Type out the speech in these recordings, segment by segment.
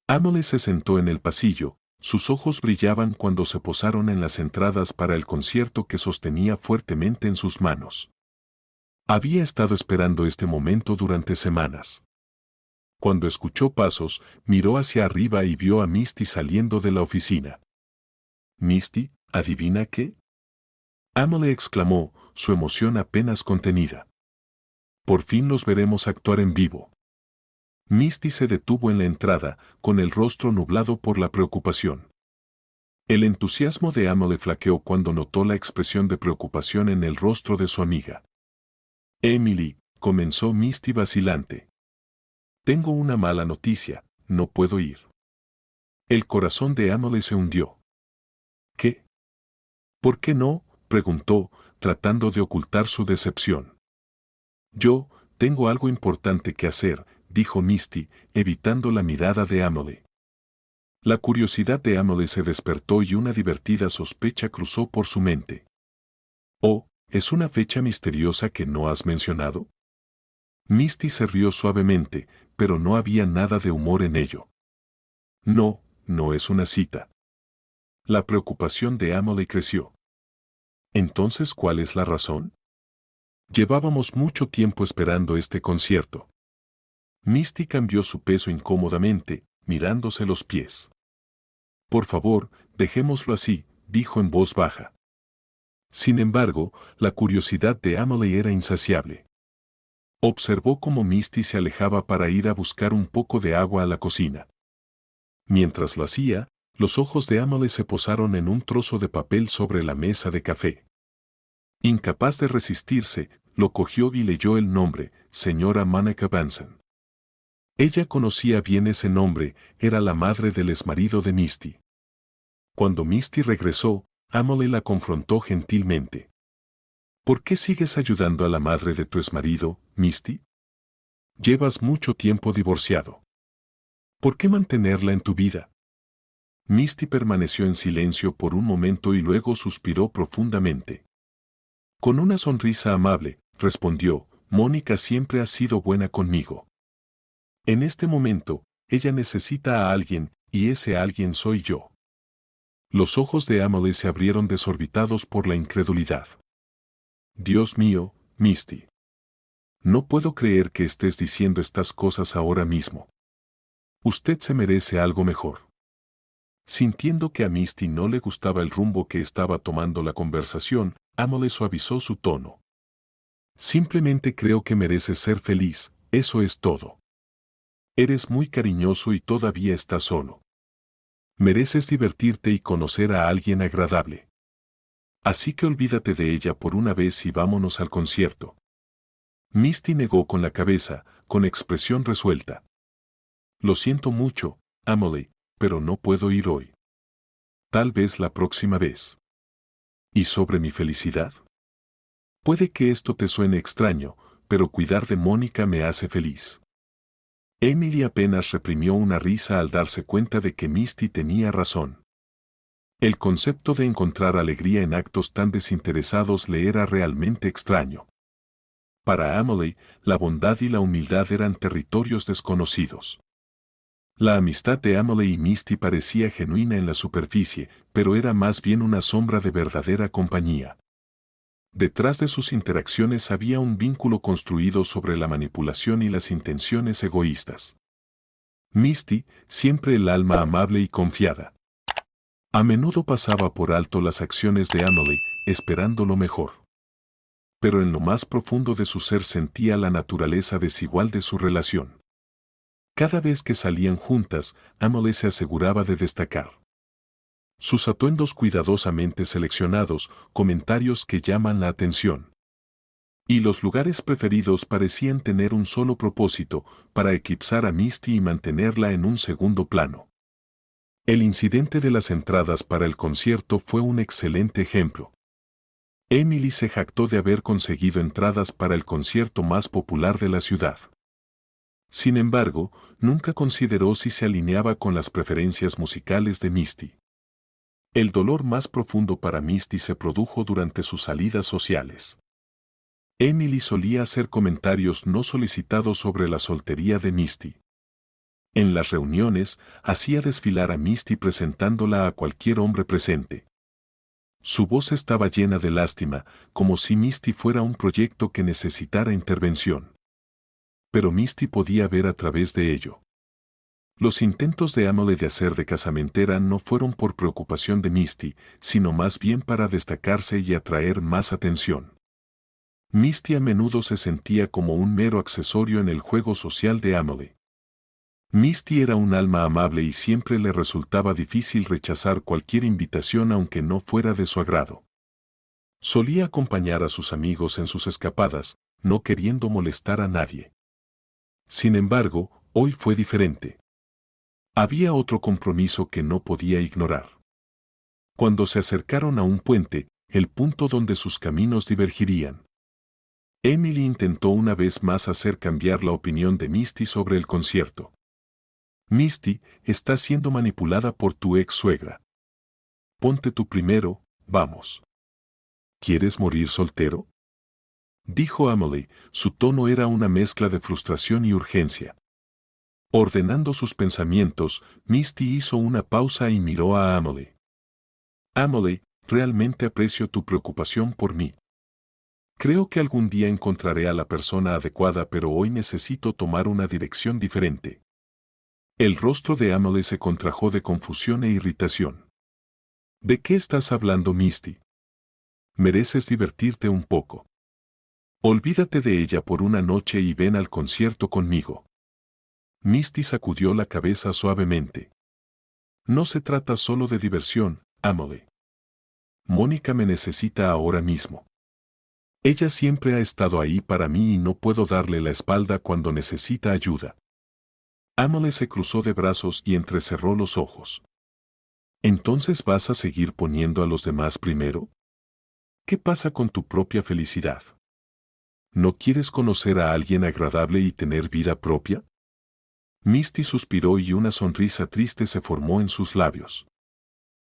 Emily se sentó en el pasillo, sus ojos brillaban cuando se posaron en las entradas para el concierto que sostenía fuertemente en sus manos. Había estado esperando este momento durante semanas. Cuando escuchó pasos, miró hacia arriba y vio a Misty saliendo de la oficina. «Misty, ¿adivina qué?», Emily exclamó, su emoción apenas contenida. «Por fin los veremos actuar en vivo». Misty se detuvo en la entrada, con el rostro nublado por la preocupación. El entusiasmo de Emily flaqueó cuando notó la expresión de preocupación en el rostro de su amiga. «Emily», comenzó Misty vacilante. «Tengo una mala noticia, no puedo ir». El corazón de Emily se hundió. «¿Qué? ¿Por qué no?», preguntó, tratando de ocultar su decepción. «Yo, tengo algo importante que hacer», dijo Misty, evitando la mirada de Emily. La curiosidad de Emily se despertó y una divertida sospecha cruzó por su mente. «Oh, ¿es una fecha misteriosa que no has mencionado?». Misty se rió suavemente, pero no había nada de humor en ello. «No, no es una cita». La preocupación de Emily creció. «Entonces, ¿cuál es la razón?». «Llevábamos mucho tiempo esperando este concierto». Misty cambió su peso incómodamente, mirándose los pies. «Por favor, dejémoslo así», dijo en voz baja. Sin embargo, la curiosidad de Emily era insaciable. Observó cómo Misty se alejaba para ir a buscar un poco de agua a la cocina. Mientras lo hacía, los ojos de Emily se posaron en un trozo de papel sobre la mesa de café. Incapaz de resistirse, lo cogió y leyó el nombre, señora Monica Benson. Ella conocía bien ese nombre, era la madre del exmarido de Misty. Cuando Misty regresó, Emily la confrontó gentilmente. «¿Por qué sigues ayudando a la madre de tu exmarido, Misty? Llevas mucho tiempo divorciado. ¿Por qué mantenerla en tu vida?». Misty permaneció en silencio por un momento y luego suspiró profundamente. Con una sonrisa amable, respondió, «Mónica siempre ha sido buena conmigo. En este momento, ella necesita a alguien, y ese alguien soy yo». Los ojos de Emily se abrieron desorbitados por la incredulidad. «Dios mío, Misty. No puedo creer que estés diciendo estas cosas ahora mismo. Usted se merece algo mejor». Sintiendo que a Misty no le gustaba el rumbo que estaba tomando la conversación, Emily suavizó su tono. «Simplemente creo que mereces ser feliz, eso es todo. Eres muy cariñoso y todavía estás solo. Mereces divertirte y conocer a alguien agradable. Así que olvídate de ella por una vez y vámonos al concierto». Misty negó con la cabeza, con expresión resuelta. «Lo siento mucho, Emily, pero no puedo ir hoy. Tal vez la próxima vez». «¿Y sobre mi felicidad?». «Puede que esto te suene extraño, pero cuidar de Mónica me hace feliz». Emily apenas reprimió una risa al darse cuenta de que Misty tenía razón. El concepto de encontrar alegría en actos tan desinteresados le era realmente extraño. Para Emily, la bondad y la humildad eran territorios desconocidos. La amistad de Emily y Misty parecía genuina en la superficie, pero era más bien una sombra de verdadera compañía. Detrás de sus interacciones había un vínculo construido sobre la manipulación y las intenciones egoístas. Misty, siempre el alma amable y confiada. A menudo pasaba por alto las acciones de Emily, esperando lo mejor. Pero en lo más profundo de su ser sentía la naturaleza desigual de su relación. Cada vez que salían juntas, Emily se aseguraba de destacar. Sus atuendos cuidadosamente seleccionados, comentarios que llaman la atención. Y los lugares preferidos parecían tener un solo propósito, para eclipsar a Misty y mantenerla en un segundo plano. El incidente de las entradas para el concierto fue un excelente ejemplo. Emily se jactó de haber conseguido entradas para el concierto más popular de la ciudad. Sin embargo, nunca consideró si se alineaba con las preferencias musicales de Misty. El dolor más profundo para Misty se produjo durante sus salidas sociales. Emily solía hacer comentarios no solicitados sobre la soltería de Misty. En las reuniones, hacía desfilar a Misty presentándola a cualquier hombre presente. Su voz estaba llena de lástima, como si Misty fuera un proyecto que necesitara intervención. Pero Misty podía ver a través de ello. Los intentos de Emily de hacer de casamentera no fueron por preocupación de Misty, sino más bien para destacarse y atraer más atención. Misty a menudo se sentía como un mero accesorio en el juego social de Emily. Misty era un alma amable y siempre le resultaba difícil rechazar cualquier invitación aunque no fuera de su agrado. Solía acompañar a sus amigos en sus escapadas, no queriendo molestar a nadie. Sin embargo, hoy fue diferente. Había otro compromiso que no podía ignorar. Cuando se acercaron a un puente, el punto donde sus caminos divergirían, Emily intentó una vez más hacer cambiar la opinión de Misty sobre el concierto. Misty, está siendo manipulada por tu ex suegra. Ponte tú primero, vamos. ¿Quieres morir soltero? Dijo Emily, su tono era una mezcla de frustración y urgencia. Ordenando sus pensamientos, Misty hizo una pausa y miró a Emily. Emily, realmente aprecio tu preocupación por mí. Creo que algún día encontraré a la persona adecuada, pero hoy necesito tomar una dirección diferente. El rostro de Emily se contrajo de confusión e irritación. ¿De qué estás hablando, Misty? Mereces divertirte un poco. Olvídate de ella por una noche y ven al concierto conmigo. Misty sacudió la cabeza suavemente. No se trata solo de diversión, Emily. Mónica me necesita ahora mismo. Ella siempre ha estado ahí para mí y no puedo darle la espalda cuando necesita ayuda. Emily se cruzó de brazos y entrecerró los ojos. ¿Entonces vas a seguir poniendo a los demás primero? ¿Qué pasa con tu propia felicidad? ¿No quieres conocer a alguien agradable y tener vida propia? Misty suspiró y una sonrisa triste se formó en sus labios.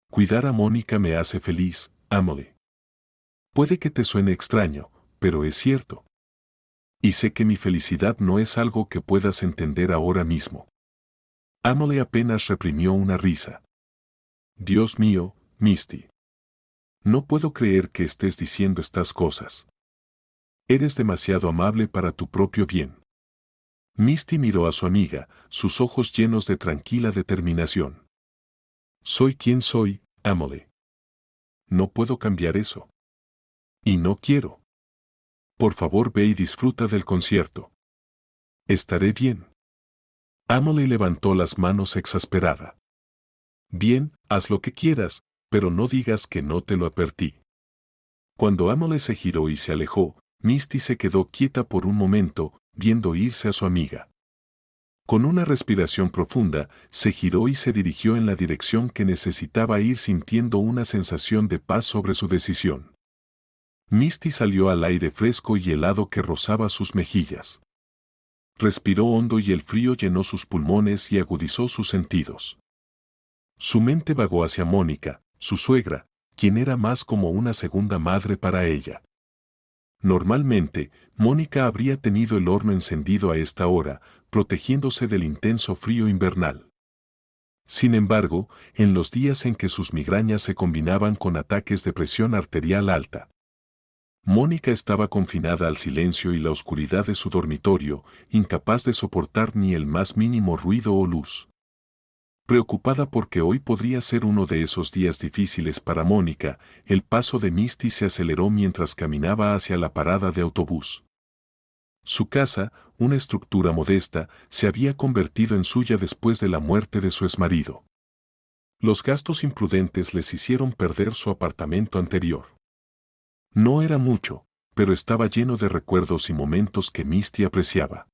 Cuidar a Mónica me hace feliz, Emily. Puede que te suene extraño, pero es cierto. Y sé que mi felicidad no es algo que puedas entender ahora mismo. Emily apenas reprimió una risa. Dios mío, Misty. No puedo creer que estés diciendo estas cosas. Eres demasiado amable para tu propio bien. Misty miró a su amiga, sus ojos llenos de tranquila determinación. Soy quien soy, Emily. No puedo cambiar eso. Y no quiero. Por favor, ve y disfruta del concierto. Estaré bien. Emily levantó las manos exasperada. Bien, haz lo que quieras, pero no digas que no te lo advertí. Cuando Emily se giró y se alejó, Misty se quedó quieta por un momento, viendo irse a su amiga. Con una respiración profunda, se giró y se dirigió en la dirección que necesitaba ir, sintiendo una sensación de paz sobre su decisión. Misty salió al aire fresco y helado que rozaba sus mejillas. Respiró hondo y el frío llenó sus pulmones y agudizó sus sentidos. Su mente vagó hacia Mónica, su suegra, quien era más como una segunda madre para ella. Normalmente, Mónica habría tenido el horno encendido a esta hora, protegiéndose del intenso frío invernal. Sin embargo, en los días en que sus migrañas se combinaban con ataques de presión arterial alta, Mónica estaba confinada al silencio y la oscuridad de su dormitorio, incapaz de soportar ni el más mínimo ruido o luz. Preocupada porque hoy podría ser uno de esos días difíciles para Mónica, el paso de Misty se aceleró mientras caminaba hacia la parada de autobús. Su casa, una estructura modesta, se había convertido en suya después de la muerte de su exmarido. Los gastos imprudentes les hicieron perder su apartamento anterior. No era mucho, pero estaba lleno de recuerdos y momentos que Misty apreciaba.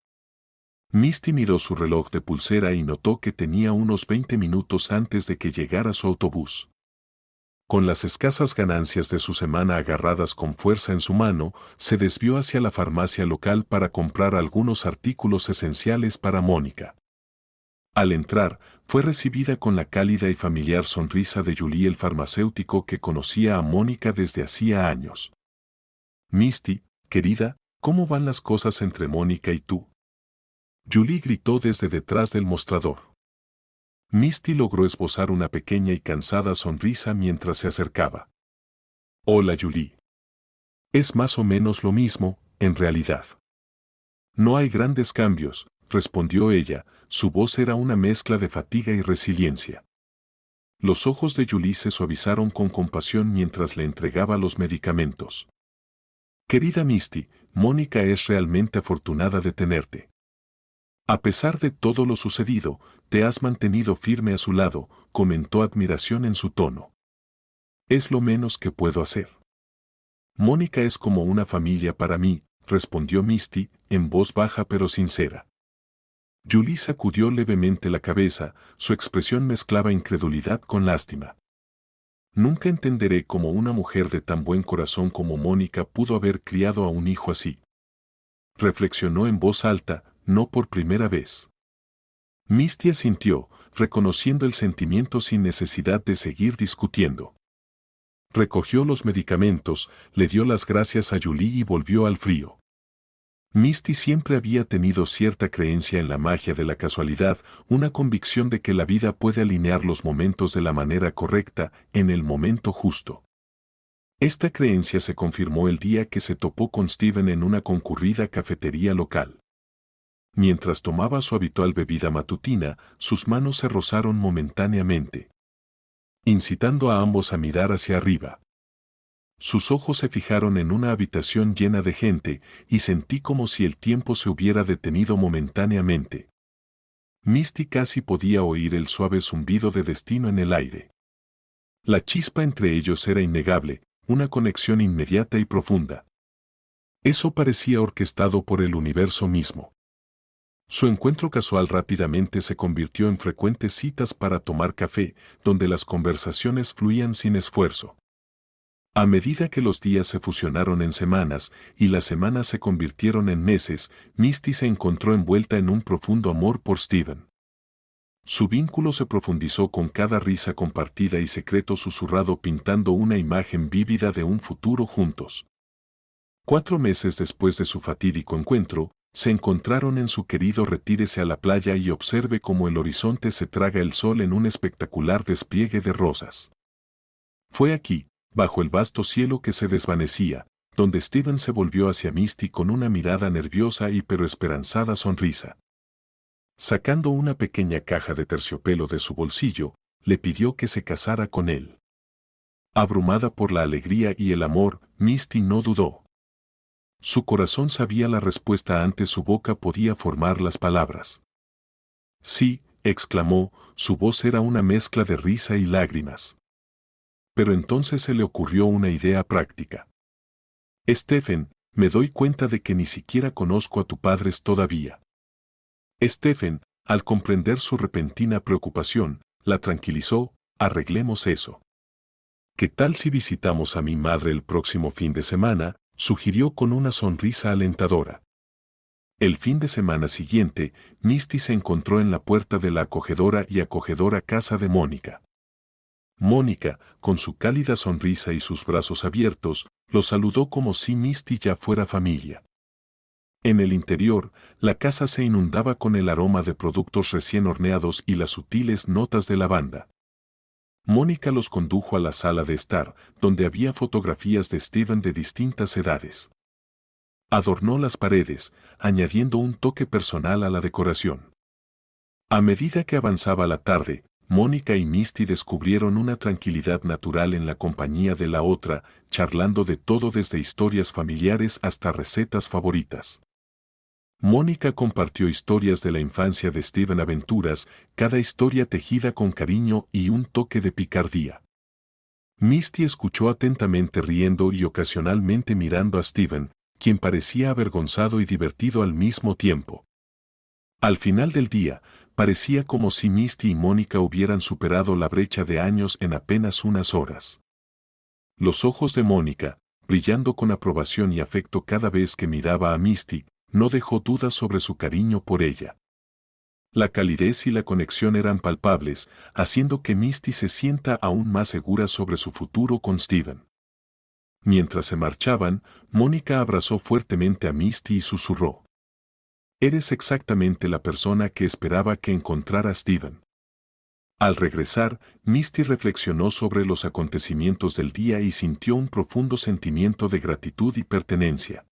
Misty miró su reloj de pulsera y notó que tenía unos 20 minutos antes de que llegara su autobús. Con las escasas ganancias de su semana agarradas con fuerza en su mano, se desvió hacia la farmacia local para comprar algunos artículos esenciales para Mónica. Al entrar, fue recibida con la cálida y familiar sonrisa de Julie, el farmacéutico que conocía a Mónica desde hacía años. Misty, querida, ¿cómo van las cosas entre Mónica y tú? Julie gritó desde detrás del mostrador. Misty logró esbozar una pequeña y cansada sonrisa mientras se acercaba. Hola, Julie. Es más o menos lo mismo, en realidad. No hay grandes cambios, respondió ella, su voz era una mezcla de fatiga y resiliencia. Los ojos de Julie se suavizaron con compasión mientras le entregaba los medicamentos. Querida Misty, Mónica es realmente afortunada de tenerte. A pesar de todo lo sucedido, te has mantenido firme a su lado, comentó admiración en su tono. Es lo menos que puedo hacer. Mónica es como una familia para mí, respondió Misty, en voz baja pero sincera. Julie sacudió levemente la cabeza, su expresión mezclaba incredulidad con lástima. Nunca entenderé cómo una mujer de tan buen corazón como Mónica pudo haber criado a un hijo así. Reflexionó en voz alta, no por primera vez. Misty asintió, reconociendo el sentimiento sin necesidad de seguir discutiendo. Recogió los medicamentos, le dio las gracias a Julie y volvió al frío. Misty siempre había tenido cierta creencia en la magia de la casualidad, una convicción de que la vida puede alinear los momentos de la manera correcta, en el momento justo. Esta creencia se confirmó el día que se topó con Steven en una concurrida cafetería local. Mientras tomaba su habitual bebida matutina, sus manos se rozaron momentáneamente, incitando a ambos a mirar hacia arriba. Sus ojos se fijaron en una habitación llena de gente, y sentí como si el tiempo se hubiera detenido momentáneamente. Misty casi podía oír el suave zumbido de destino en el aire. La chispa entre ellos era innegable, una conexión inmediata y profunda. Eso parecía orquestado por el universo mismo. Su encuentro casual rápidamente se convirtió en frecuentes citas para tomar café, donde las conversaciones fluían sin esfuerzo. A medida que los días se fusionaron en semanas y las semanas se convirtieron en meses, Misty se encontró envuelta en un profundo amor por Steven. Su vínculo se profundizó con cada risa compartida y secreto susurrado, pintando una imagen vívida de un futuro juntos. 4 meses después de su fatídico encuentro, se encontraron en su querido retírese a la playa y observe cómo el horizonte se traga el sol en un espectacular despliegue de rosas. Fue aquí, bajo el vasto cielo que se desvanecía, donde Steven se volvió hacia Misty con una mirada nerviosa y pero esperanzada sonrisa. Sacando una pequeña caja de terciopelo de su bolsillo, le pidió que se casara con él. Abrumada por la alegría y el amor, Misty no dudó. Su corazón sabía la respuesta antes su boca podía formar las palabras. Sí, exclamó, su voz era una mezcla de risa y lágrimas. Pero entonces se le ocurrió una idea práctica. Stephen, me doy cuenta de que ni siquiera conozco a tu padre todavía. Stephen, al comprender su repentina preocupación, la tranquilizó, arreglemos eso. ¿Qué tal si visitamos a mi madre el próximo fin de semana?, sugirió con una sonrisa alentadora. El fin de semana siguiente, Misty se encontró en la puerta de la acogedora y acogedora casa de Mónica. Mónica, con su cálida sonrisa y sus brazos abiertos, lo saludó como si Misty ya fuera familia. En el interior, la casa se inundaba con el aroma de productos recién horneados y las sutiles notas de lavanda. Mónica los condujo a la sala de estar, donde había fotografías de Steven de distintas edades. Adornó las paredes, añadiendo un toque personal a la decoración. A medida que avanzaba la tarde, Mónica y Misty descubrieron una tranquilidad natural en la compañía de la otra, charlando de todo desde historias familiares hasta recetas favoritas. Mónica compartió historias de la infancia de Steven, aventuras, cada historia tejida con cariño y un toque de picardía. Misty escuchó atentamente, riendo y ocasionalmente mirando a Steven, quien parecía avergonzado y divertido al mismo tiempo. Al final del día, parecía como si Misty y Mónica hubieran superado la brecha de años en apenas unas horas. Los ojos de Mónica, brillando con aprobación y afecto cada vez que miraba a Misty, no dejó dudas sobre su cariño por ella. La calidez y la conexión eran palpables, haciendo que Misty se sienta aún más segura sobre su futuro con Steven. Mientras se marchaban, Mónica abrazó fuertemente a Misty y susurró: Eres exactamente la persona que esperaba que encontrara Steven. Al regresar, Misty reflexionó sobre los acontecimientos del día y sintió un profundo sentimiento de gratitud y pertenencia.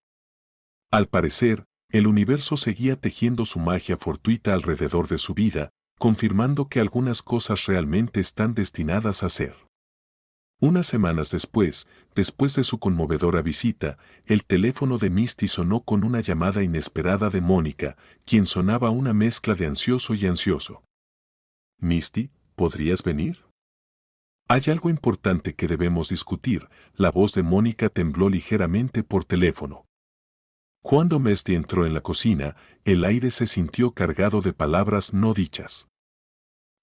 Al parecer, el universo seguía tejiendo su magia fortuita alrededor de su vida, confirmando que algunas cosas realmente están destinadas a ser. Unas semanas después de su conmovedora visita, el teléfono de Misty sonó con una llamada inesperada de Mónica, quien sonaba una mezcla de ansioso y ansioso. Misty, ¿podrías venir? Hay algo importante que debemos discutir. La voz de Mónica tembló ligeramente por teléfono. Cuando Misty entró en la cocina, el aire se sintió cargado de palabras no dichas.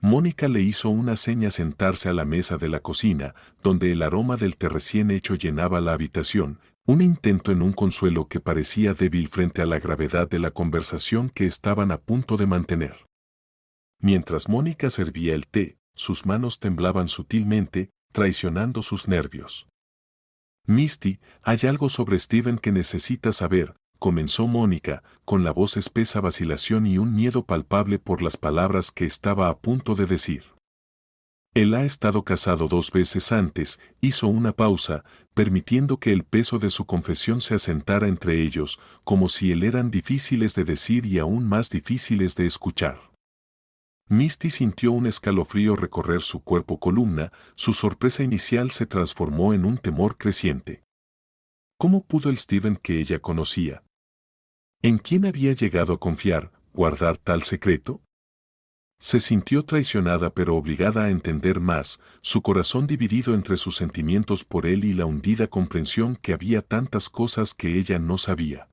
Mónica le hizo una seña sentarse a la mesa de la cocina, donde el aroma del té recién hecho llenaba la habitación, un intento en un consuelo que parecía débil frente a la gravedad de la conversación que estaban a punto de mantener. Mientras Mónica servía el té, sus manos temblaban sutilmente, traicionando sus nervios. Misty, hay algo sobre Steven que necesitas saber, comenzó Mónica, con la voz espesa vacilación y un miedo palpable por las palabras que estaba a punto de decir. Él ha estado casado 2 veces antes, hizo una pausa, permitiendo que el peso de su confesión se asentara entre ellos, como si él eran difíciles de decir y aún más difíciles de escuchar. Misty sintió un escalofrío recorrer su cuerpo columna, su sorpresa inicial se transformó en un temor creciente. ¿Cómo pudo el Steven que ella conocía? ¿En quién había llegado a confiar, guardar tal secreto? Se sintió traicionada pero obligada a entender más, su corazón dividido entre sus sentimientos por él y la hundida comprensión que había tantas cosas que ella no sabía.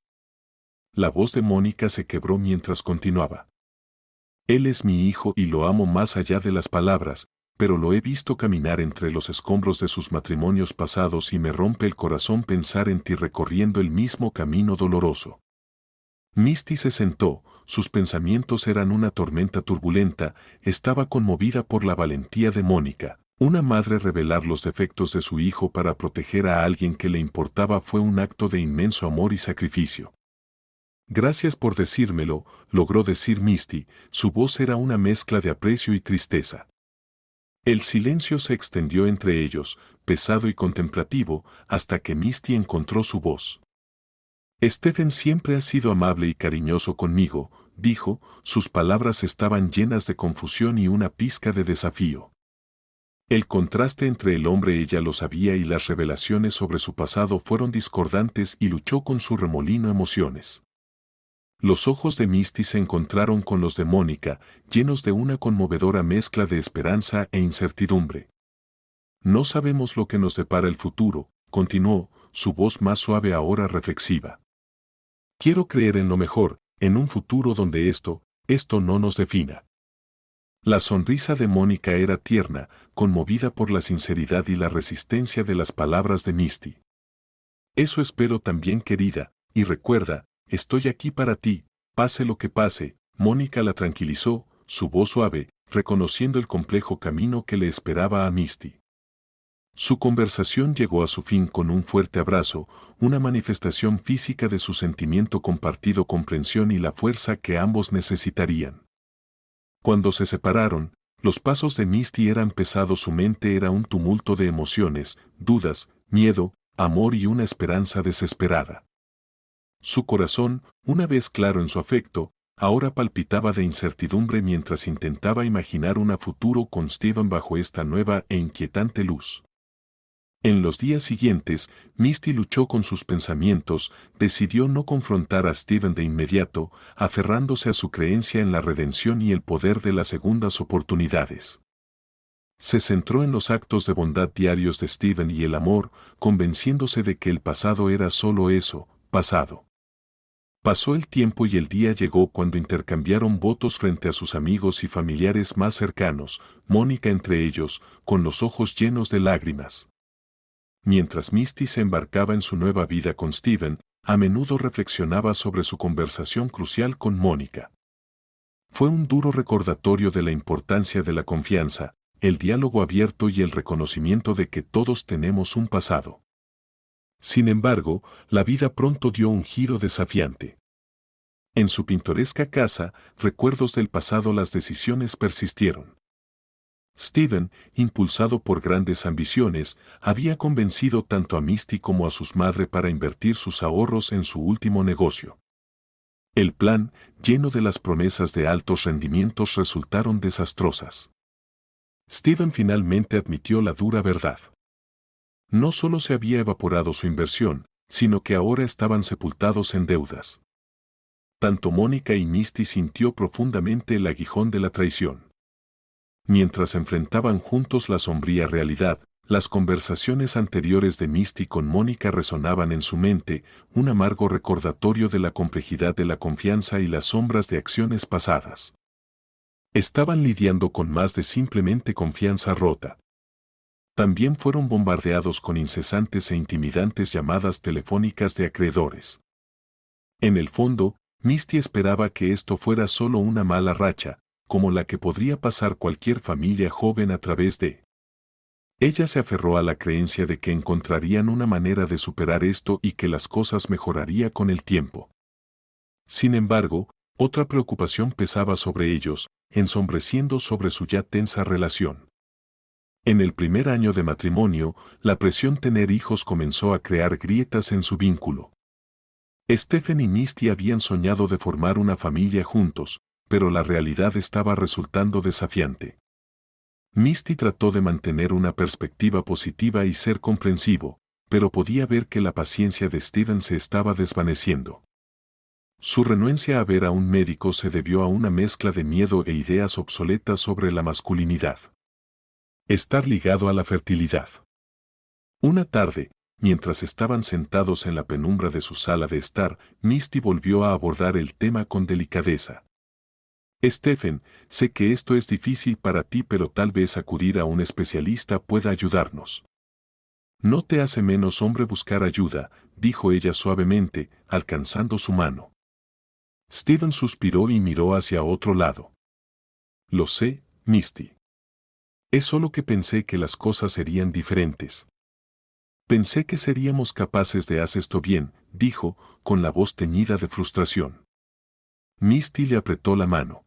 La voz de Mónica se quebró mientras continuaba. Él es mi hijo y lo amo más allá de las palabras, pero lo he visto caminar entre los escombros de sus matrimonios pasados y me rompe el corazón pensar en ti recorriendo el mismo camino doloroso. Misty se sentó, sus pensamientos eran una tormenta turbulenta, estaba conmovida por la valentía de Mónica. Una madre revelar los defectos de su hijo para proteger a alguien que le importaba fue un acto de inmenso amor y sacrificio. Gracias por decírmelo, logró decir Misty, su voz era una mezcla de aprecio y tristeza. El silencio se extendió entre ellos, pesado y contemplativo, hasta que Misty encontró su voz. Steven siempre ha sido amable y cariñoso conmigo, dijo, sus palabras estaban llenas de confusión y una pizca de desafío. El contraste entre el hombre ella lo sabía y las revelaciones sobre su pasado fueron discordantes y luchó con su remolino emociones. Los ojos de Misty se encontraron con los de Mónica, llenos de una conmovedora mezcla de esperanza e incertidumbre. No sabemos lo que nos depara el futuro, continuó, su voz más suave ahora reflexiva. Quiero creer en lo mejor, en un futuro donde esto no nos defina. La sonrisa de Mónica era tierna, conmovida por la sinceridad y la resistencia de las palabras de Misty. Eso espero también, querida, y recuerda, estoy aquí para ti, pase lo que pase. Mónica la tranquilizó, su voz suave, reconociendo el complejo camino que le esperaba a Misty. Su conversación llegó a su fin con un fuerte abrazo, una manifestación física de su sentimiento compartido, comprensión y la fuerza que ambos necesitarían. Cuando se separaron, los pasos de Misty eran pesados, su mente era un tumulto de emociones, dudas, miedo, amor y una esperanza desesperada. Su corazón, una vez claro en su afecto, ahora palpitaba de incertidumbre mientras intentaba imaginar un futuro con Steven bajo esta nueva e inquietante luz. En los días siguientes, Misty luchó con sus pensamientos, decidió no confrontar a Steven de inmediato, aferrándose a su creencia en la redención y el poder de las segundas oportunidades. Se centró en los actos de bondad diarios de Steven y el amor, convenciéndose de que el pasado era solo eso, pasado. Pasó el tiempo y el día llegó cuando intercambiaron votos frente a sus amigos y familiares más cercanos, Mónica entre ellos, con los ojos llenos de lágrimas. Mientras Misty se embarcaba en su nueva vida con Steven, a menudo reflexionaba sobre su conversación crucial con Mónica. Fue un duro recordatorio de la importancia de la confianza, el diálogo abierto y el reconocimiento de que todos tenemos un pasado. Sin embargo, la vida pronto dio un giro desafiante. En su pintoresca casa, recuerdos del pasado, las decisiones persistieron. Steven, impulsado por grandes ambiciones, había convencido tanto a Misty como a su madre para invertir sus ahorros en su último negocio. El plan, lleno de las promesas de altos rendimientos, resultaron desastrosas. Steven finalmente admitió la dura verdad. No solo se había evaporado su inversión, sino que ahora estaban sepultados en deudas. Tanto Mónica y Misty sintió profundamente el aguijón de la traición. Mientras enfrentaban juntos la sombría realidad, las conversaciones anteriores de Misty con Mónica resonaban en su mente, un amargo recordatorio de la complejidad de la confianza y las sombras de acciones pasadas. Estaban lidiando con más de simplemente confianza rota. También fueron bombardeados con incesantes e intimidantes llamadas telefónicas de acreedores. En el fondo, Misty esperaba que esto fuera solo una mala racha, como la que podría pasar cualquier familia joven a través de. Ella se aferró a la creencia de que encontrarían una manera de superar esto y que las cosas mejoraría con el tiempo. Sin embargo, otra preocupación pesaba sobre ellos, ensombreciendo sobre su ya tensa relación. En el primer año de matrimonio, la presión tener hijos comenzó a crear grietas en su vínculo. Stephen y Misty habían soñado de formar una familia juntos, pero la realidad estaba resultando desafiante. Misty trató de mantener una perspectiva positiva y ser comprensivo, pero podía ver que la paciencia de Steven se estaba desvaneciendo. Su renuencia a ver a un médico se debió a una mezcla de miedo e ideas obsoletas sobre la masculinidad. Estar ligado a la fertilidad. Una tarde, mientras estaban sentados en la penumbra de su sala de estar, Misty volvió a abordar el tema con delicadeza. Stephen, sé que esto es difícil para ti, pero tal vez acudir a un especialista pueda ayudarnos. No te hace menos hombre buscar ayuda, dijo ella suavemente, alcanzando su mano. Steven suspiró y miró hacia otro lado. Lo sé, Misty. Es solo que pensé que las cosas serían diferentes. Pensé que seríamos capaces de hacer esto bien, dijo, con la voz teñida de frustración. Misty le apretó la mano.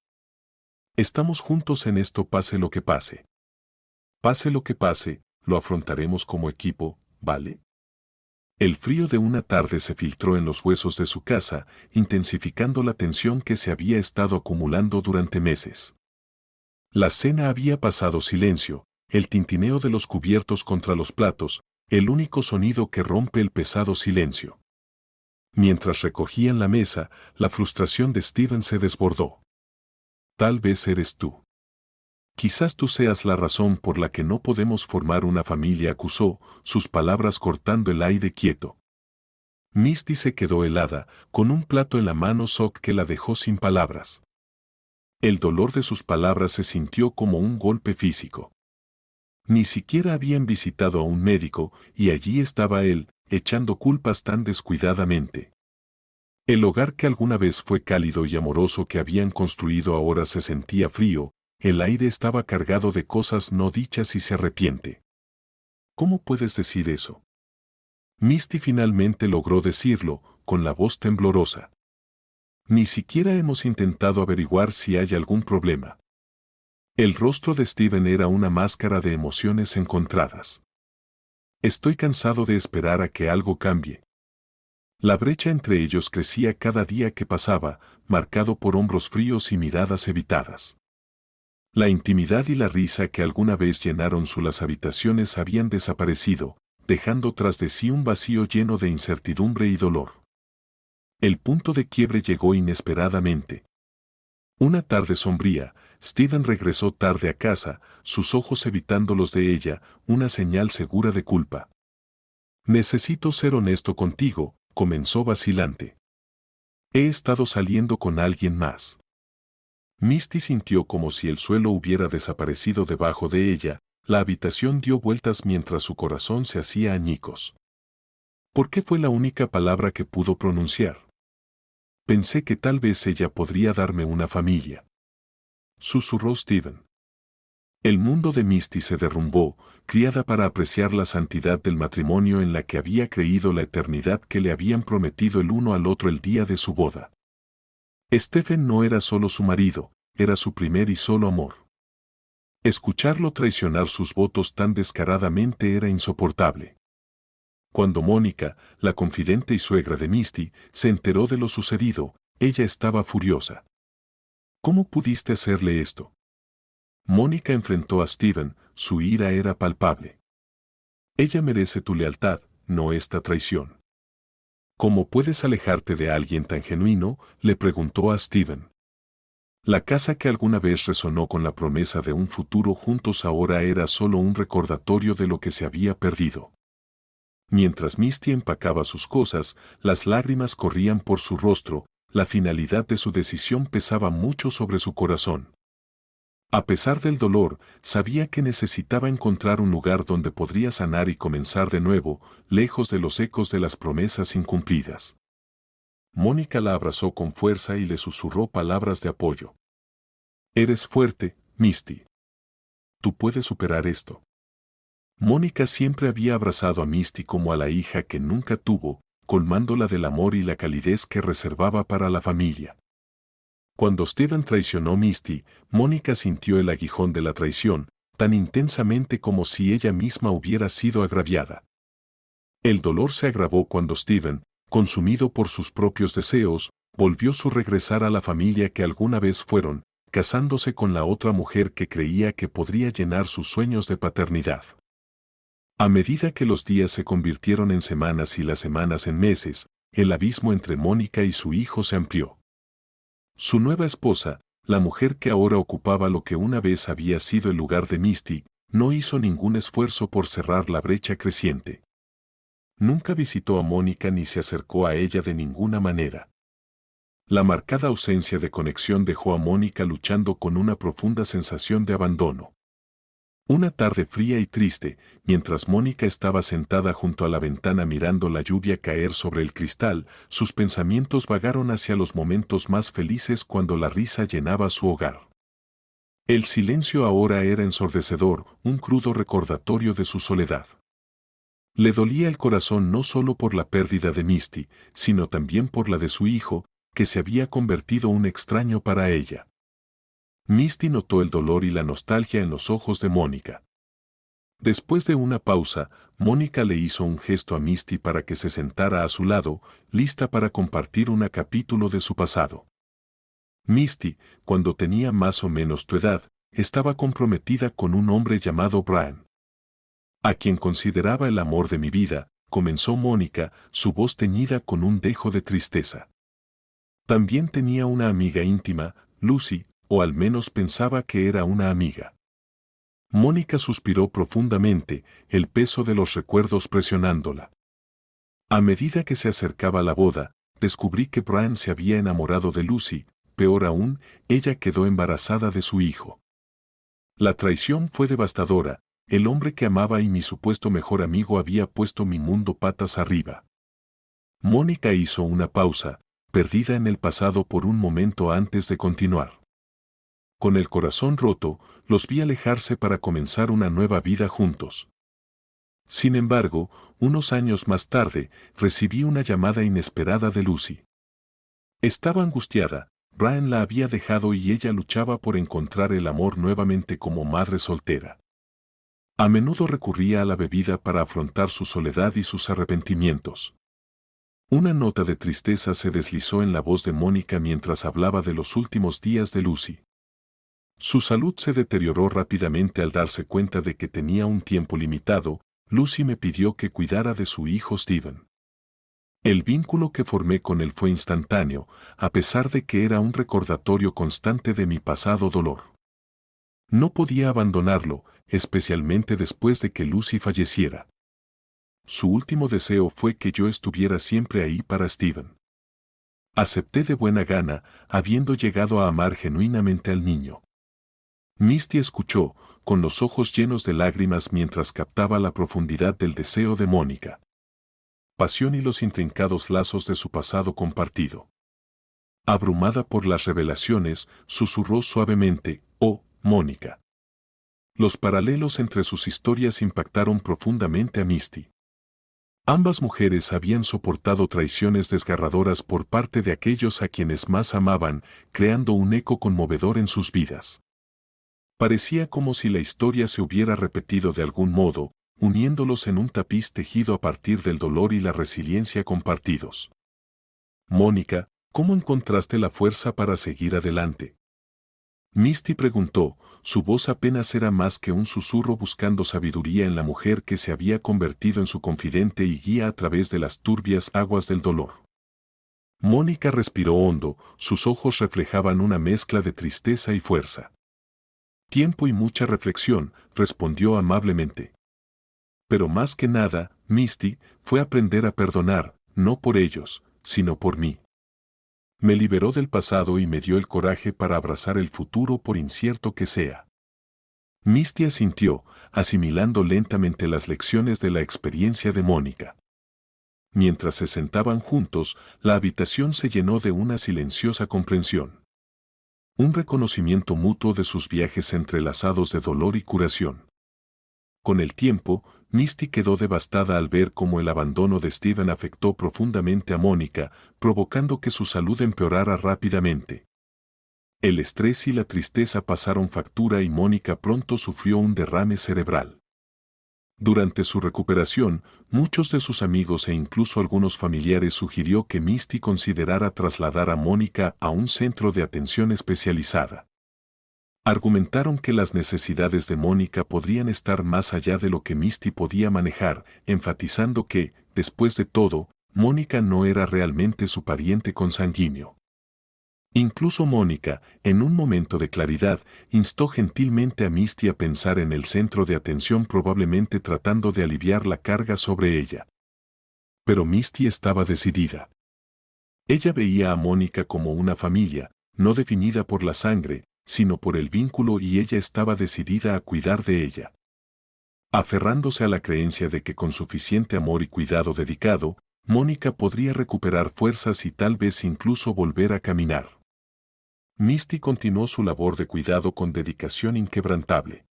Estamos juntos en esto, pase lo que pase. Pase lo que pase, lo afrontaremos como equipo, ¿vale? El frío de una tarde se filtró en los huesos de su casa, intensificando la tensión que se había estado acumulando durante meses. La cena había pasado silencio, el tintineo de los cubiertos contra los platos, el único sonido que rompe el pesado silencio. Mientras recogían la mesa, la frustración de Steven se desbordó. Tal vez eres tú. Quizás tú seas la razón por la que no podemos formar una familia, acusó, sus palabras cortando el aire quieto. Misty se quedó helada, con un plato en la mano que la dejó sin palabras. El dolor de sus palabras se sintió como un golpe físico. Ni siquiera habían visitado a un médico, y allí estaba él, echando culpas tan descuidadamente. El hogar que alguna vez fue cálido y amoroso que habían construido ahora se sentía frío, el aire estaba cargado de cosas no dichas y se arrepiente. ¿Cómo puedes decir eso? Misty finalmente logró decirlo, con la voz temblorosa. Ni siquiera hemos intentado averiguar si hay algún problema. El rostro de Steven era una máscara de emociones encontradas. Estoy cansado de esperar a que algo cambie. La brecha entre ellos crecía cada día que pasaba, marcado por hombros fríos y miradas evitadas. La intimidad y la risa que alguna vez llenaron las habitaciones habían desaparecido, dejando tras de sí un vacío lleno de incertidumbre y dolor. El punto de quiebre llegó inesperadamente. Una tarde sombría, Steven regresó tarde a casa, sus ojos evitando los de ella, una señal segura de culpa. Necesito ser honesto contigo, comenzó vacilante. He estado saliendo con alguien más. Misty sintió como si el suelo hubiera desaparecido debajo de ella, la habitación dio vueltas mientras su corazón se hacía añicos. ¿Por qué fue la única palabra que pudo pronunciar? Pensé que tal vez ella podría darme una familia. Susurró Steven. El mundo de Misty se derrumbó, criada para apreciar la santidad del matrimonio en la que había creído la eternidad que le habían prometido el uno al otro el día de su boda. Stephen no era solo su marido, era su primer y solo amor. Escucharlo traicionar sus votos tan descaradamente era insoportable. Cuando Mónica, la confidente y suegra de Misty, se enteró de lo sucedido, ella estaba furiosa. ¿Cómo pudiste hacerle esto? Mónica enfrentó a Stephen, su ira era palpable. Ella merece tu lealtad, no esta traición. ¿Cómo puedes alejarte de alguien tan genuino?, le preguntó a Stephen. La casa que alguna vez resonó con la promesa de un futuro juntos ahora era solo un recordatorio de lo que se había perdido. Mientras Misty empacaba sus cosas, las lágrimas corrían por su rostro, la finalidad de su decisión pesaba mucho sobre su corazón. A pesar del dolor, sabía que necesitaba encontrar un lugar donde podría sanar y comenzar de nuevo, lejos de los ecos de las promesas incumplidas. Mónica la abrazó con fuerza y le susurró palabras de apoyo. Eres fuerte, Misty. Tú puedes superar esto. Mónica siempre había abrazado a Misty como a la hija que nunca tuvo, colmándola del amor y la calidez que reservaba para la familia. Cuando Stephen traicionó a Misty, Mónica sintió el aguijón de la traición, tan intensamente como si ella misma hubiera sido agraviada. El dolor se agravó cuando Stephen, consumido por sus propios deseos, volvió su regresar a la familia que alguna vez fueron, casándose con la otra mujer que creía que podría llenar sus sueños de paternidad. A medida que los días se convirtieron en semanas y las semanas en meses, el abismo entre Mónica y su hijo se amplió. Su nueva esposa, la mujer que ahora ocupaba lo que una vez había sido el lugar de Misty, no hizo ningún esfuerzo por cerrar la brecha creciente. Nunca visitó a Mónica ni se acercó a ella de ninguna manera. La marcada ausencia de conexión dejó a Mónica luchando con una profunda sensación de abandono. Una tarde fría y triste, mientras Mónica estaba sentada junto a la ventana mirando la lluvia caer sobre el cristal, sus pensamientos vagaron hacia los momentos más felices cuando la risa llenaba su hogar. El silencio ahora era ensordecedor, un crudo recordatorio de su soledad. Le dolía el corazón no solo por la pérdida de Misty, sino también por la de su hijo, que se había convertido un extraño para ella. Misty notó el dolor y la nostalgia en los ojos de Mónica. Después de una pausa, Mónica le hizo un gesto a Misty para que se sentara a su lado, lista para compartir un capítulo de su pasado. Misty, cuando tenía más o menos tu edad, estaba comprometida con un hombre llamado Brian. A quien consideraba el amor de mi vida, comenzó Mónica, su voz teñida con un dejo de tristeza. También tenía una amiga íntima, Lucy, o al menos pensaba que era una amiga. Mónica suspiró profundamente, el peso de los recuerdos presionándola. A medida que se acercaba la boda, descubrí que Brian se había enamorado de Lucy, peor aún, ella quedó embarazada de su hijo. La traición fue devastadora, el hombre que amaba y mi supuesto mejor amigo había puesto mi mundo patas arriba. Mónica hizo una pausa, perdida en el pasado por un momento antes de continuar. Con el corazón roto, los vi alejarse para comenzar una nueva vida juntos. Sin embargo, unos años más tarde, recibí una llamada inesperada de Lucy. Estaba angustiada, Brian la había dejado y ella luchaba por encontrar el amor nuevamente como madre soltera. A menudo recurría a la bebida para afrontar su soledad y sus arrepentimientos. Una nota de tristeza se deslizó en la voz de Mónica mientras hablaba de los últimos días de Lucy. Su salud se deterioró rápidamente al darse cuenta de que tenía un tiempo limitado. Lucy me pidió que cuidara de su hijo Stephen. El vínculo que formé con él fue instantáneo, a pesar de que era un recordatorio constante de mi pasado dolor. No podía abandonarlo, especialmente después de que Lucy falleciera. Su último deseo fue que yo estuviera siempre ahí para Stephen. Acepté de buena gana, habiendo llegado a amar genuinamente al niño. Misty escuchó, con los ojos llenos de lágrimas mientras captaba la profundidad del deseo de Mónica. Pasión y los intrincados lazos de su pasado compartido. Abrumada por las revelaciones, susurró suavemente, «Oh, Mónica». Los paralelos entre sus historias impactaron profundamente a Misty. Ambas mujeres habían soportado traiciones desgarradoras por parte de aquellos a quienes más amaban, creando un eco conmovedor en sus vidas. Parecía como si la historia se hubiera repetido de algún modo, uniéndolos en un tapiz tejido a partir del dolor y la resiliencia compartidos. Mónica, ¿cómo encontraste la fuerza para seguir adelante? Misty preguntó, su voz apenas era más que un susurro buscando sabiduría en la mujer que se había convertido en su confidente y guía a través de las turbias aguas del dolor. Mónica respiró hondo, sus ojos reflejaban una mezcla de tristeza y fuerza. Tiempo y mucha reflexión, respondió amablemente. Pero más que nada, Misty, fue aprender a perdonar, no por ellos, sino por mí. Me liberó del pasado y me dio el coraje para abrazar el futuro por incierto que sea. Misty asintió, asimilando lentamente las lecciones de la experiencia de Mónica. Mientras se sentaban juntos, la habitación se llenó de una silenciosa comprensión. Un reconocimiento mutuo de sus viajes entrelazados de dolor y curación. Con el tiempo, Misty quedó devastada al ver cómo el abandono de Steven afectó profundamente a Mónica, provocando que su salud empeorara rápidamente. El estrés y la tristeza pasaron factura y Mónica pronto sufrió un derrame cerebral. Durante su recuperación, muchos de sus amigos e incluso algunos familiares sugirió que Misty considerara trasladar a Mónica a un centro de atención especializada. Argumentaron que las necesidades de Mónica podrían estar más allá de lo que Misty podía manejar, enfatizando que, después de todo, Mónica no era realmente su pariente consanguíneo. Incluso Mónica, en un momento de claridad, instó gentilmente a Misty a pensar en el centro de atención, probablemente tratando de aliviar la carga sobre ella. Pero Misty estaba decidida. Ella veía a Mónica como una familia, no definida por la sangre, sino por el vínculo, y ella estaba decidida a cuidar de ella. Aferrándose a la creencia de que con suficiente amor y cuidado dedicado, Mónica podría recuperar fuerzas y tal vez incluso volver a caminar. Misty continuó su labor de cuidado con dedicación inquebrantable.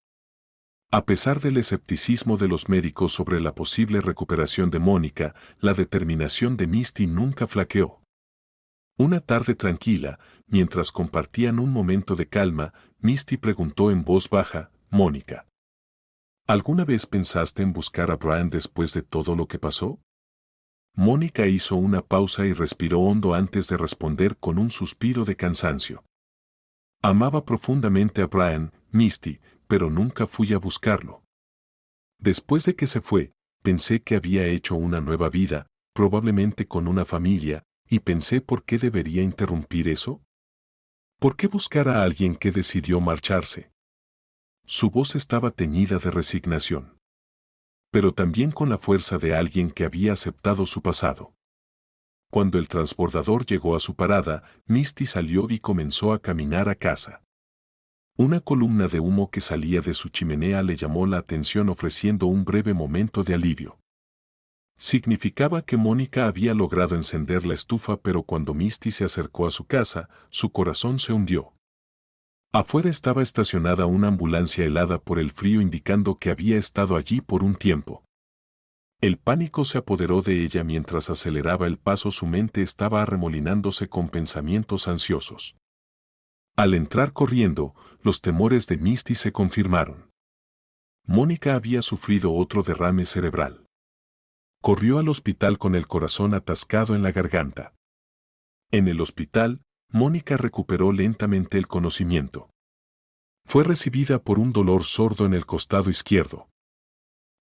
A pesar del escepticismo de los médicos sobre la posible recuperación de Mónica, la determinación de Misty nunca flaqueó. Una tarde tranquila, mientras compartían un momento de calma, Misty preguntó en voz baja, «Mónica, ¿alguna vez pensaste en buscar a Brian después de todo lo que pasó?» Mónica hizo una pausa y respiró hondo antes de responder con un suspiro de cansancio. «Amaba profundamente a Brian, Misty, pero nunca fui a buscarlo. Después de que se fue, pensé que había hecho una nueva vida, probablemente con una familia, y pensé ¿por qué debería interrumpir eso? ¿Por qué buscar a alguien que decidió marcharse?» Su voz estaba teñida de resignación. Pero también con la fuerza de alguien que había aceptado su pasado. Cuando el transbordador llegó a su parada, Misty salió y comenzó a caminar a casa. Una columna de humo que salía de su chimenea le llamó la atención, ofreciendo un breve momento de alivio. Significaba que Mónica había logrado encender la estufa, pero cuando Misty se acercó a su casa, su corazón se hundió. Afuera estaba estacionada una ambulancia helada por el frío, indicando que había estado allí por un tiempo. El pánico se apoderó de ella mientras aceleraba el paso, su mente estaba arremolinándose con pensamientos ansiosos. Al entrar corriendo, los temores de Misty se confirmaron. Mónica había sufrido otro derrame cerebral. Corrió al hospital con el corazón atascado en la garganta. En el hospital, Mónica recuperó lentamente el conocimiento. Fue recibida por un dolor sordo en el costado izquierdo.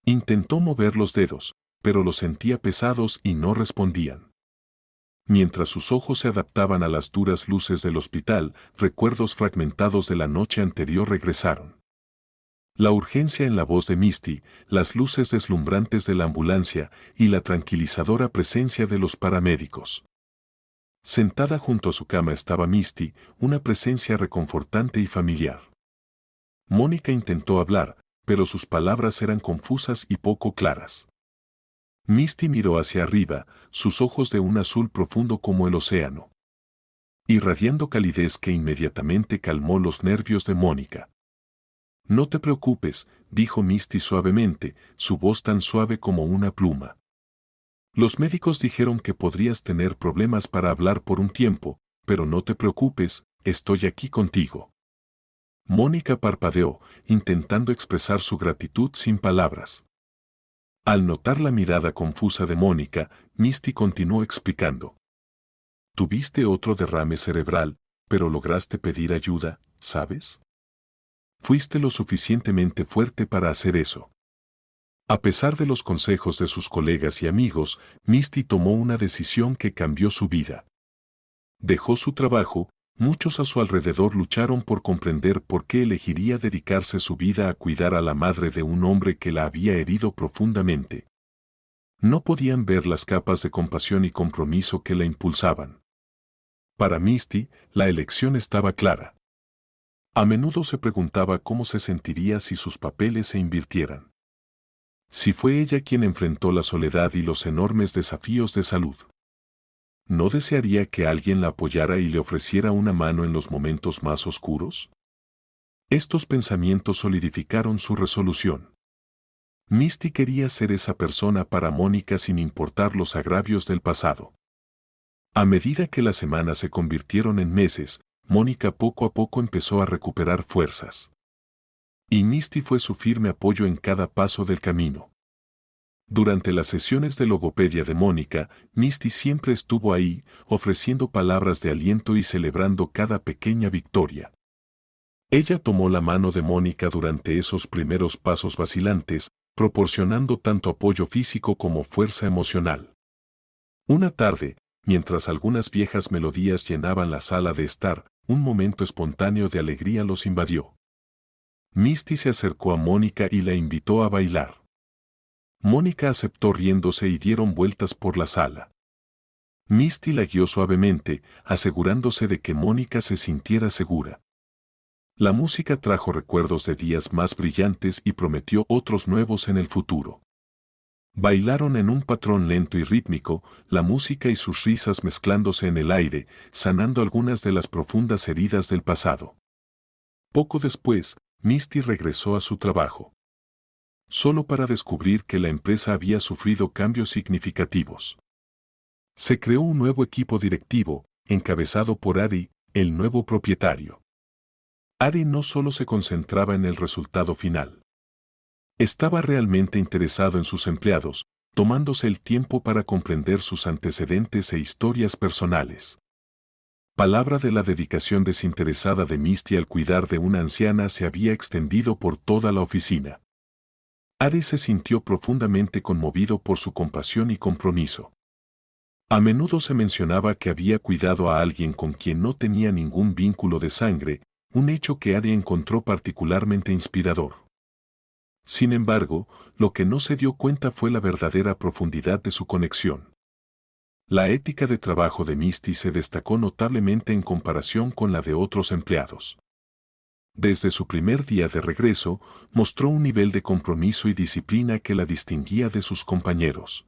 Intentó mover los dedos, pero los sentía pesados y no respondían. Mientras sus ojos se adaptaban a las duras luces del hospital, recuerdos fragmentados de la noche anterior regresaron. La urgencia en la voz de Misty, las luces deslumbrantes de la ambulancia y la tranquilizadora presencia de los paramédicos. Sentada junto a su cama estaba Misty, una presencia reconfortante y familiar. Mónica intentó hablar, pero sus palabras eran confusas y poco claras. Misty miró hacia arriba, sus ojos de un azul profundo como el océano, irradiando calidez que inmediatamente calmó los nervios de Mónica. «No te preocupes», dijo Misty suavemente, su voz tan suave como una pluma. Los médicos dijeron que podrías tener problemas para hablar por un tiempo, pero no te preocupes, estoy aquí contigo. Mónica parpadeó, intentando expresar su gratitud sin palabras. Al notar la mirada confusa de Mónica, Misty continuó explicando. Tuviste otro derrame cerebral, pero lograste pedir ayuda, ¿sabes? Fuiste lo suficientemente fuerte para hacer eso. A pesar de los consejos de sus colegas y amigos, Misty tomó una decisión que cambió su vida. Dejó su trabajo, muchos a su alrededor lucharon por comprender por qué elegiría dedicarse su vida a cuidar a la madre de un hombre que la había herido profundamente. No podían ver las capas de compasión y compromiso que la impulsaban. Para Misty, la elección estaba clara. A menudo se preguntaba cómo se sentiría si sus papeles se invirtieran. Si fue ella quien enfrentó la soledad y los enormes desafíos de salud. ¿No desearía que alguien la apoyara y le ofreciera una mano en los momentos más oscuros? Estos pensamientos solidificaron su resolución. Misty quería ser esa persona para Mónica sin importar los agravios del pasado. A medida que las semanas se convirtieron en meses, Mónica poco a poco empezó a recuperar fuerzas. Y Misty fue su firme apoyo en cada paso del camino. Durante las sesiones de logopedia de Mónica, Misty siempre estuvo ahí, ofreciendo palabras de aliento y celebrando cada pequeña victoria. Ella tomó la mano de Mónica durante esos primeros pasos vacilantes, proporcionando tanto apoyo físico como fuerza emocional. Una tarde, mientras algunas viejas melodías llenaban la sala de estar, un momento espontáneo de alegría los invadió. Misty se acercó a Mónica y la invitó a bailar. Mónica aceptó riéndose y dieron vueltas por la sala. Misty la guió suavemente, asegurándose de que Mónica se sintiera segura. La música trajo recuerdos de días más brillantes y prometió otros nuevos en el futuro. Bailaron en un patrón lento y rítmico, la música y sus risas mezclándose en el aire, sanando algunas de las profundas heridas del pasado. Poco después, Misty regresó a su trabajo. Solo para descubrir que la empresa había sufrido cambios significativos. Se creó un nuevo equipo directivo, encabezado por Ari, el nuevo propietario. Ari no solo se concentraba en el resultado final. Estaba realmente interesado en sus empleados, tomándose el tiempo para comprender sus antecedentes e historias personales. Palabra de la dedicación desinteresada de Misty al cuidar de una anciana se había extendido por toda la oficina. Ari se sintió profundamente conmovido por su compasión y compromiso. A menudo se mencionaba que había cuidado a alguien con quien no tenía ningún vínculo de sangre, un hecho que Ari encontró particularmente inspirador. Sin embargo, lo que no se dio cuenta fue la verdadera profundidad de su conexión. La ética de trabajo de Misty se destacó notablemente en comparación con la de otros empleados. Desde su primer día de regreso, mostró un nivel de compromiso y disciplina que la distinguía de sus compañeros.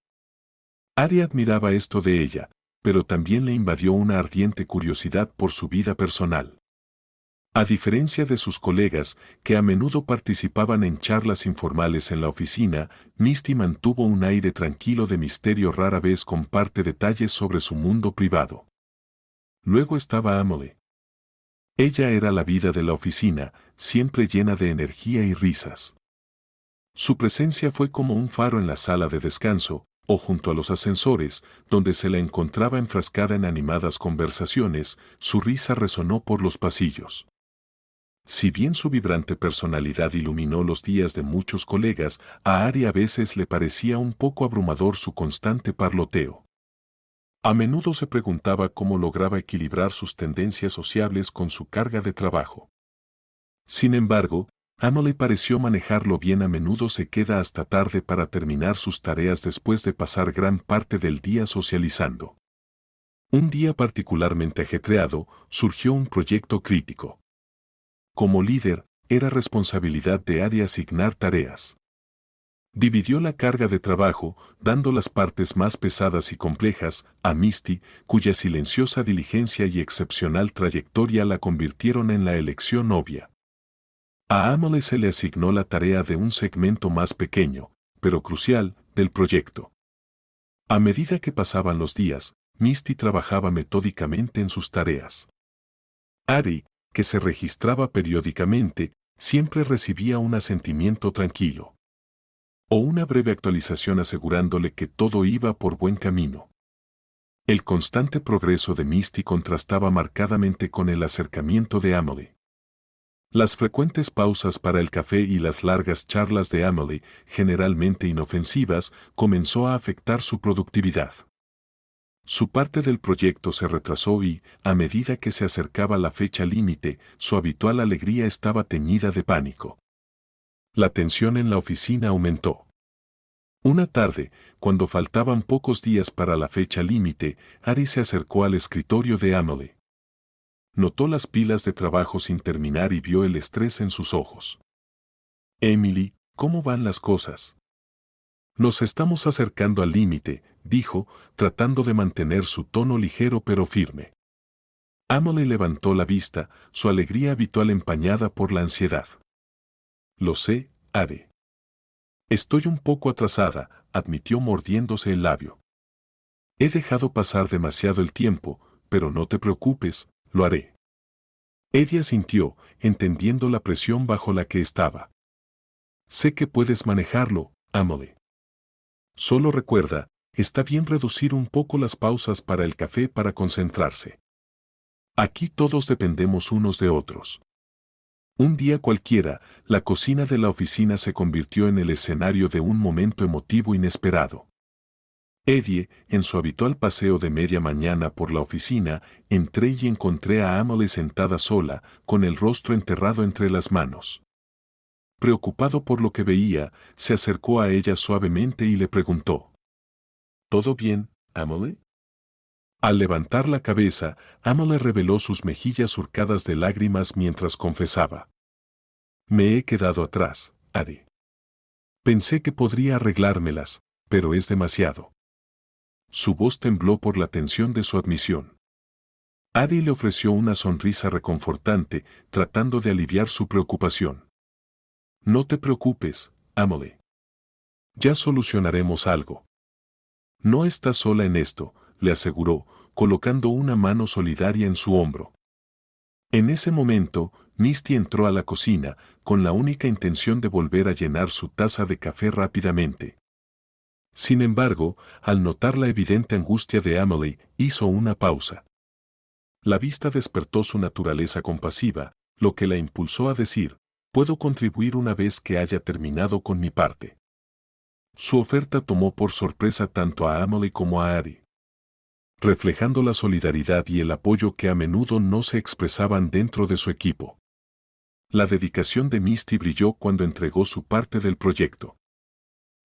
Ari admiraba esto de ella, pero también le invadió una ardiente curiosidad por su vida personal. A diferencia de sus colegas, que a menudo participaban en charlas informales en la oficina, Misty mantuvo un aire tranquilo de misterio, rara vez comparte detalles sobre su mundo privado. Luego estaba Emily. Ella era la vida de la oficina, siempre llena de energía y risas. Su presencia fue como un faro en la sala de descanso, o junto a los ascensores, donde se la encontraba enfrascada en animadas conversaciones, su risa resonó por los pasillos. Si bien su vibrante personalidad iluminó los días de muchos colegas, a Ari a veces le parecía un poco abrumador su constante parloteo. A menudo se preguntaba cómo lograba equilibrar sus tendencias sociables con su carga de trabajo. Sin embargo, Emily pareció manejarlo bien. A menudo se queda hasta tarde para terminar sus tareas después de pasar gran parte del día socializando. Un día particularmente ajetreado, surgió un proyecto crítico. Como líder, era responsabilidad de Ari asignar tareas. Dividió la carga de trabajo, dando las partes más pesadas y complejas a Misty, cuya silenciosa diligencia y excepcional trayectoria la convirtieron en la elección obvia. A Emily se le asignó la tarea de un segmento más pequeño, pero crucial, del proyecto. A medida que pasaban los días, Misty trabajaba metódicamente en sus tareas. Ari, que se registraba periódicamente, siempre recibía un asentimiento tranquilo. O una breve actualización asegurándole que todo iba por buen camino. El constante progreso de Misty contrastaba marcadamente con el acercamiento de Emily. Las frecuentes pausas para el café y las largas charlas de Emily, generalmente inofensivas, comenzó a afectar su productividad. Su parte del proyecto se retrasó y, a medida que se acercaba la fecha límite, su habitual alegría estaba teñida de pánico. La tensión en la oficina aumentó. Una tarde, cuando faltaban pocos días para la fecha límite, Ari se acercó al escritorio de Emily. Notó las pilas de trabajo sin terminar y vio el estrés en sus ojos. Emily, ¿cómo van las cosas? Nos estamos acercando al límite, dijo, tratando de mantener su tono ligero pero firme. Emily levantó la vista, su alegría habitual empañada por la ansiedad. Lo sé, Ari. Estoy un poco atrasada, admitió mordiéndose el labio. He dejado pasar demasiado el tiempo, pero no te preocupes, lo haré. Ella asintió, entendiendo la presión bajo la que estaba. Sé que puedes manejarlo, Emily. Solo recuerda, está bien reducir un poco las pausas para el café para concentrarse. Aquí todos dependemos unos de otros. Un día cualquiera, la cocina de la oficina se convirtió en el escenario de un momento emotivo inesperado. Eddie, en su habitual paseo de media mañana por la oficina, entré y encontré a Emily sentada sola, con el rostro enterrado entre las manos. Preocupado por lo que veía, se acercó a ella suavemente y le preguntó: ¿Todo bien, Emily? Al levantar la cabeza, Emily reveló sus mejillas surcadas de lágrimas mientras confesaba: Me he quedado atrás, Ari. Pensé que podría arreglármelas, pero es demasiado. Su voz tembló por la tensión de su admisión. Ari le ofreció una sonrisa reconfortante, tratando de aliviar su preocupación. No te preocupes, Emily. Ya solucionaremos algo. No estás sola en esto, le aseguró, colocando una mano solidaria en su hombro. En ese momento, Misty entró a la cocina, con la única intención de volver a llenar su taza de café rápidamente. Sin embargo, al notar la evidente angustia de Emily, hizo una pausa. La vista despertó su naturaleza compasiva, lo que la impulsó a decir: puedo contribuir una vez que haya terminado con mi parte. Su oferta tomó por sorpresa tanto a Emily como a Ari, reflejando la solidaridad y el apoyo que a menudo no se expresaban dentro de su equipo. La dedicación de Misty brilló cuando entregó su parte del proyecto.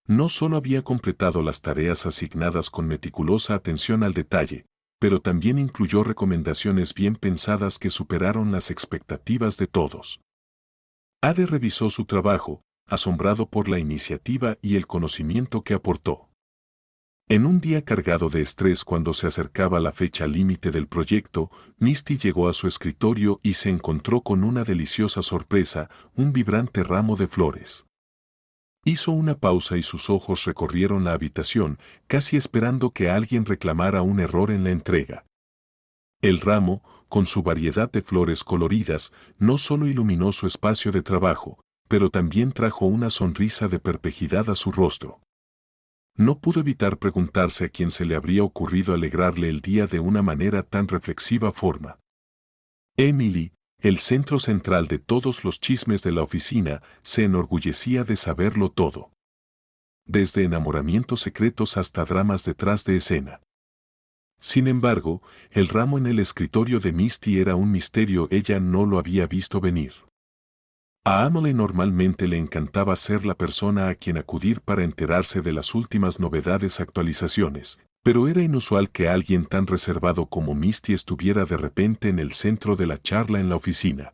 No solo había completado las tareas asignadas con meticulosa atención al detalle, pero también incluyó recomendaciones bien pensadas que superaron las expectativas de todos. Ade revisó su trabajo, asombrado por la iniciativa y el conocimiento que aportó. En un día cargado de estrés cuando se acercaba la fecha límite del proyecto, Misty llegó a su escritorio y se encontró con una deliciosa sorpresa: un vibrante ramo de flores. Hizo una pausa y sus ojos recorrieron la habitación, casi esperando que alguien reclamara un error en la entrega. El ramo, con su variedad de flores coloridas, no solo iluminó su espacio de trabajo, pero también trajo una sonrisa de perplejidad a su rostro. No pudo evitar preguntarse a quién se le habría ocurrido alegrarle el día de una manera tan reflexiva forma. Emily, el centro central de todos los chismes de la oficina, se enorgullecía de saberlo todo. Desde enamoramientos secretos hasta dramas detrás de escena. Sin embargo, el ramo en el escritorio de Misty era un misterio. Ella no lo había visto venir. A Emily normalmente le encantaba ser la persona a quien acudir para enterarse de las últimas novedades, actualizaciones, pero era inusual que alguien tan reservado como Misty estuviera de repente en el centro de la charla en la oficina.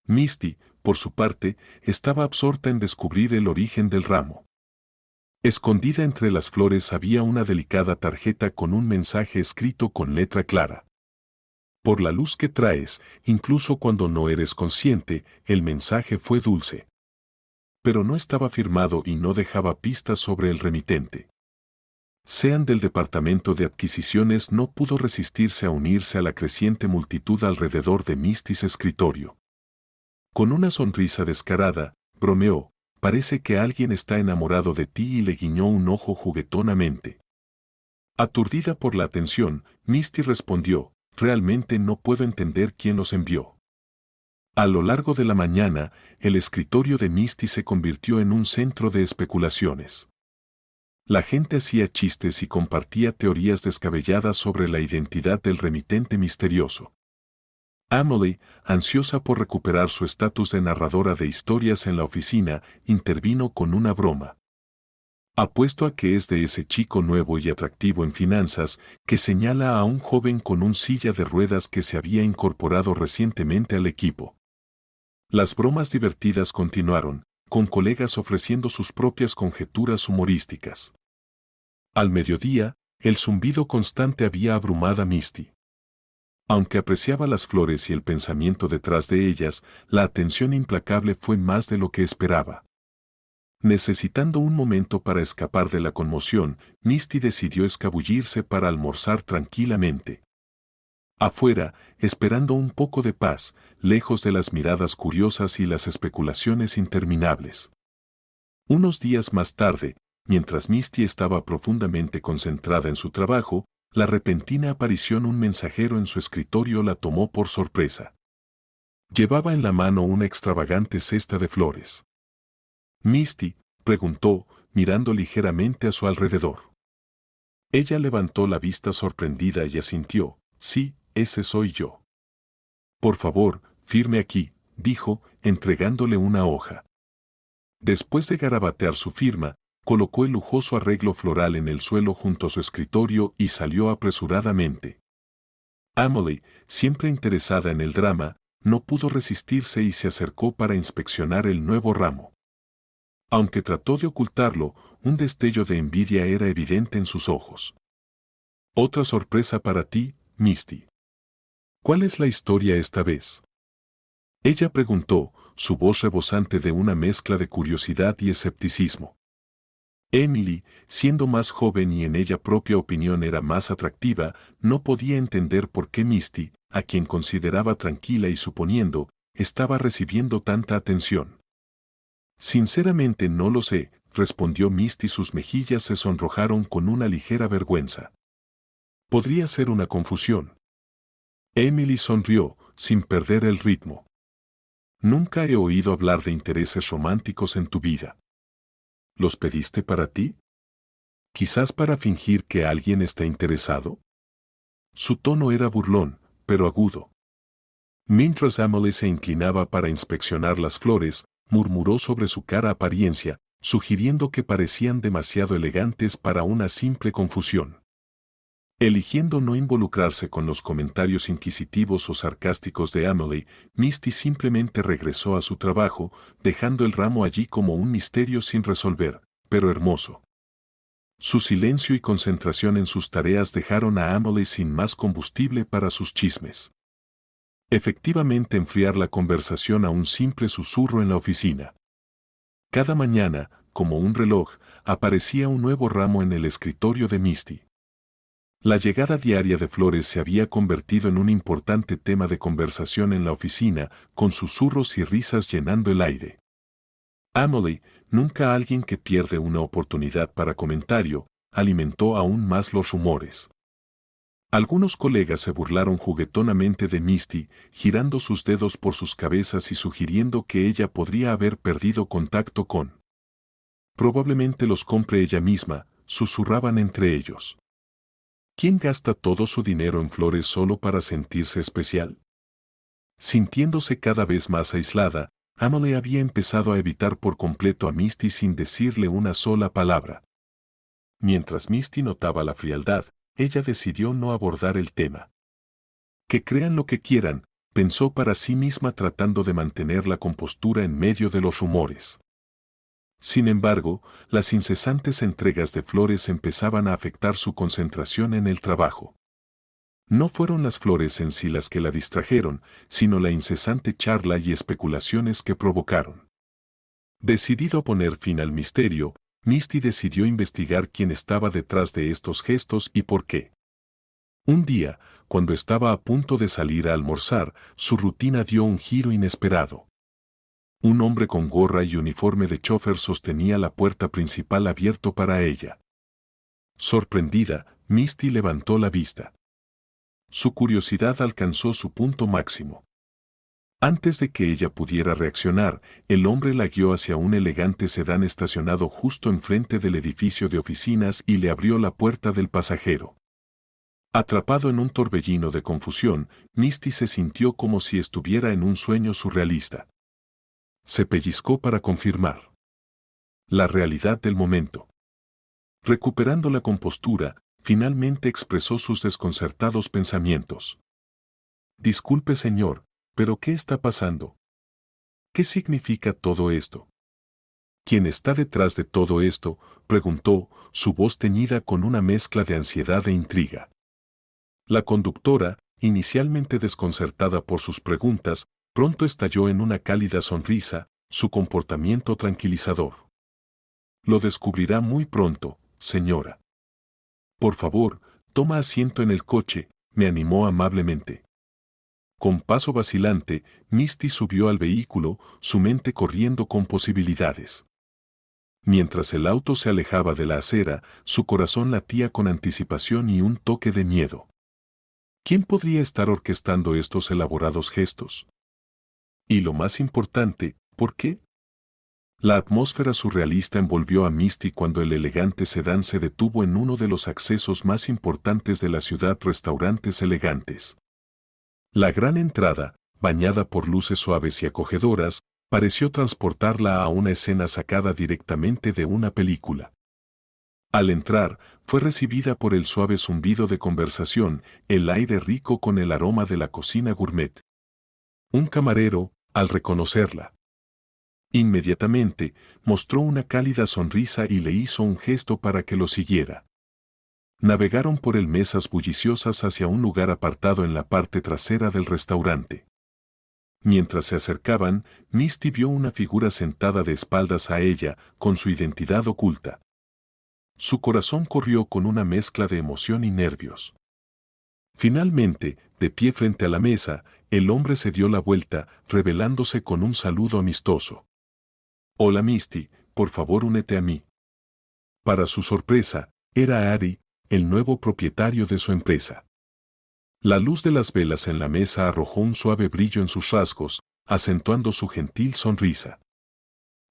Misty, por su parte, estaba absorta en descubrir el origen del ramo. Escondida entre las flores había una delicada tarjeta con un mensaje escrito con letra clara. Por la luz que traes, incluso cuando no eres consciente, el mensaje fue dulce. Pero no estaba firmado y no dejaba pistas sobre el remitente. Sean del departamento de adquisiciones no pudo resistirse a unirse a la creciente multitud alrededor de Misty's escritorio. Con una sonrisa descarada, bromeó, parece que alguien está enamorado de ti y le guiñó un ojo juguetonamente. Aturdida por la atención, Misty respondió, realmente no puedo entender quién los envió. A lo largo de la mañana, el escritorio de Misty se convirtió en un centro de especulaciones. La gente hacía chistes y compartía teorías descabelladas sobre la identidad del remitente misterioso. Emily, ansiosa por recuperar su estatus de narradora de historias en la oficina, intervino con una broma. Apuesto a que es de ese chico nuevo y atractivo en finanzas que señala a un joven con un silla de ruedas que se había incorporado recientemente al equipo. Las bromas divertidas continuaron, con colegas ofreciendo sus propias conjeturas humorísticas. Al mediodía, el zumbido constante había abrumado a Misty. Aunque apreciaba las flores y el pensamiento detrás de ellas, la atención implacable fue más de lo que esperaba. Necesitando un momento para escapar de la conmoción, Misty decidió escabullirse para almorzar tranquilamente. Afuera, esperando un poco de paz, lejos de las miradas curiosas y las especulaciones interminables. Unos días más tarde, mientras Misty estaba profundamente concentrada en su trabajo, la repentina aparición de un mensajero en su escritorio la tomó por sorpresa. Llevaba en la mano una extravagante cesta de flores. Misty, preguntó, mirando ligeramente a su alrededor. Ella levantó la vista sorprendida y asintió, sí, ese soy yo. Por favor, firme aquí, dijo, entregándole una hoja. Después de garabatear su firma, colocó el lujoso arreglo floral en el suelo junto a su escritorio y salió apresuradamente. Emily, siempre interesada en el drama, no pudo resistirse y se acercó para inspeccionar el nuevo ramo. Aunque trató de ocultarlo, un destello de envidia era evidente en sus ojos. Otra sorpresa para ti, Misty. ¿Cuál es la historia esta vez? Ella preguntó, su voz rebosante de una mezcla de curiosidad y escepticismo. Emily, siendo más joven y en ella propia opinión era más atractiva, no podía entender por qué Misty, a quien consideraba tranquila y suponiendo, estaba recibiendo tanta atención. Sinceramente no lo sé, respondió Misty. Sus mejillas se sonrojaron con una ligera vergüenza. Podría ser una confusión. Emily sonrió, sin perder el ritmo. Nunca he oído hablar de intereses románticos en tu vida. ¿Los pediste para ti? ¿Quizás para fingir que alguien está interesado? Su tono era burlón, pero agudo. Mientras Emily se inclinaba para inspeccionar las flores, murmuró sobre su cara apariencia, sugiriendo que parecían demasiado elegantes para una simple confusión. Eligiendo no involucrarse con los comentarios inquisitivos o sarcásticos de Emily, Misty simplemente regresó a su trabajo, dejando el ramo allí como un misterio sin resolver, pero hermoso. Su silencio y concentración en sus tareas dejaron a Emily sin más combustible para sus chismes. Efectivamente enfriar la conversación a un simple susurro en la oficina. Cada mañana, como un reloj, aparecía un nuevo ramo en el escritorio de Misty. La llegada diaria de flores se había convertido en un importante tema de conversación en la oficina, con susurros y risas llenando el aire. Emily, nunca alguien que pierde una oportunidad para comentario, alimentó aún más los rumores. Algunos colegas se burlaron juguetonamente de Misty, girando sus dedos por sus cabezas y sugiriendo que ella podría haber perdido contacto con. Probablemente los compre ella misma, susurraban entre ellos. ¿Quién gasta todo su dinero en flores solo para sentirse especial? Sintiéndose cada vez más aislada, Emily había empezado a evitar por completo a Misty sin decirle una sola palabra. Mientras Misty notaba la frialdad, ella decidió no abordar el tema. Que crean lo que quieran, pensó para sí misma tratando de mantener la compostura en medio de los rumores. Sin embargo, las incesantes entregas de flores empezaban a afectar su concentración en el trabajo. No fueron las flores en sí las que la distrajeron, sino la incesante charla y especulaciones que provocaron. Decidido a poner fin al misterio, Misty decidió investigar quién estaba detrás de estos gestos y por qué. Un día, cuando estaba a punto de salir a almorzar, su rutina dio un giro inesperado. Un hombre con gorra y uniforme de chófer sostenía la puerta principal abierto para ella. Sorprendida, Misty levantó la vista. Su curiosidad alcanzó su punto máximo. Antes de que ella pudiera reaccionar, el hombre la guió hacia un elegante sedán estacionado justo enfrente del edificio de oficinas y le abrió la puerta del pasajero. Atrapado en un torbellino de confusión, Misty se sintió como si estuviera en un sueño surrealista. Se pellizcó para confirmar la realidad del momento. Recuperando la compostura, finalmente expresó sus desconcertados pensamientos. Disculpe, señor, pero ¿qué está pasando? ¿Qué significa todo esto? ¿Quién está detrás de todo esto?, preguntó, su voz teñida con una mezcla de ansiedad e intriga. La conductora, inicialmente desconcertada por sus preguntas, pronto estalló en una cálida sonrisa, su comportamiento tranquilizador. Lo descubrirá muy pronto, señora. Por favor, toma asiento en el coche, me animó amablemente. Con paso vacilante, Misty subió al vehículo, su mente corriendo con posibilidades. Mientras el auto se alejaba de la acera, su corazón latía con anticipación y un toque de miedo. ¿Quién podría estar orquestando estos elaborados gestos? Y lo más importante, ¿por qué? La atmósfera surrealista envolvió a Misty cuando el elegante sedán se detuvo en uno de los accesos más importantes de la ciudad, restaurantes elegantes. La gran entrada, bañada por luces suaves y acogedoras, pareció transportarla a una escena sacada directamente de una película. Al entrar, fue recibida por el suave zumbido de conversación, el aire rico con el aroma de la cocina gourmet. Un camarero, al reconocerla, inmediatamente, mostró una cálida sonrisa y le hizo un gesto para que lo siguiera. Navegaron por el mesas bulliciosas hacia un lugar apartado en la parte trasera del restaurante. Mientras se acercaban, Misty vio una figura sentada de espaldas a ella, con su identidad oculta. Su corazón corrió con una mezcla de emoción y nervios. Finalmente, de pie frente a la mesa, el hombre se dio la vuelta, revelándose con un saludo amistoso. «Hola Misty, por favor únete a mí». Para su sorpresa, era Ari, el nuevo propietario de su empresa. La luz de las velas en la mesa arrojó un suave brillo en sus rasgos, acentuando su gentil sonrisa.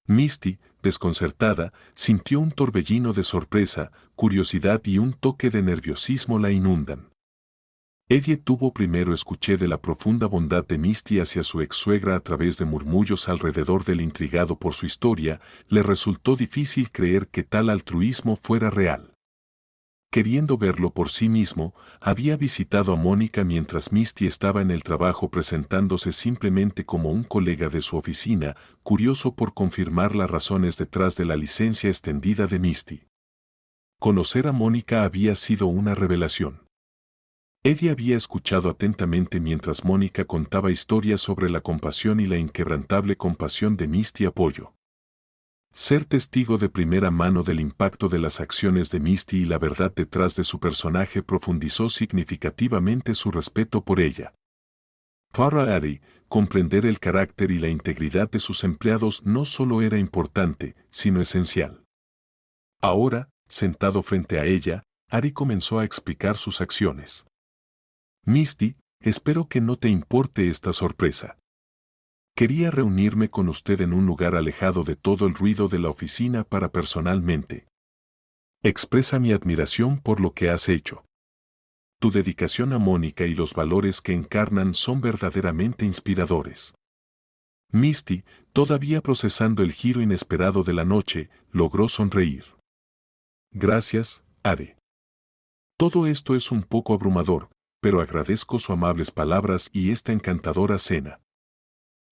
Misty, desconcertada, sintió un torbellino de sorpresa, curiosidad y un toque de nerviosismo la inundan. Eddie tuvo primero escuché de la profunda bondad de Misty hacia su ex-suegra a través de murmullos alrededor del intrigado por su historia, le resultó difícil creer que tal altruismo fuera real. Queriendo verlo por sí mismo, había visitado a Mónica mientras Misty estaba en el trabajo, presentándose simplemente como un colega de su oficina, curioso por confirmar las razones detrás de la licencia extendida de Misty. Conocer a Mónica había sido una revelación. Eddie había escuchado atentamente mientras Mónica contaba historias sobre la compasión y la inquebrantable compasión de Misty Apoyo. Ser testigo de primera mano del impacto de las acciones de Misty y la verdad detrás de su personaje profundizó significativamente su respeto por ella. Para Ari, comprender el carácter y la integridad de sus empleados no solo era importante, sino esencial. Ahora, sentado frente a ella, Ari comenzó a explicar sus acciones. Misty, espero que no te importe esta sorpresa. Quería reunirme con usted en un lugar alejado de todo el ruido de la oficina para personalmente. Expresa mi admiración por lo que has hecho. Tu dedicación a Mónica y los valores que encarnan son verdaderamente inspiradores. Misty, todavía procesando el giro inesperado de la noche, logró sonreír. Gracias, Are. Todo esto es un poco abrumador, pero agradezco sus amables palabras y esta encantadora cena.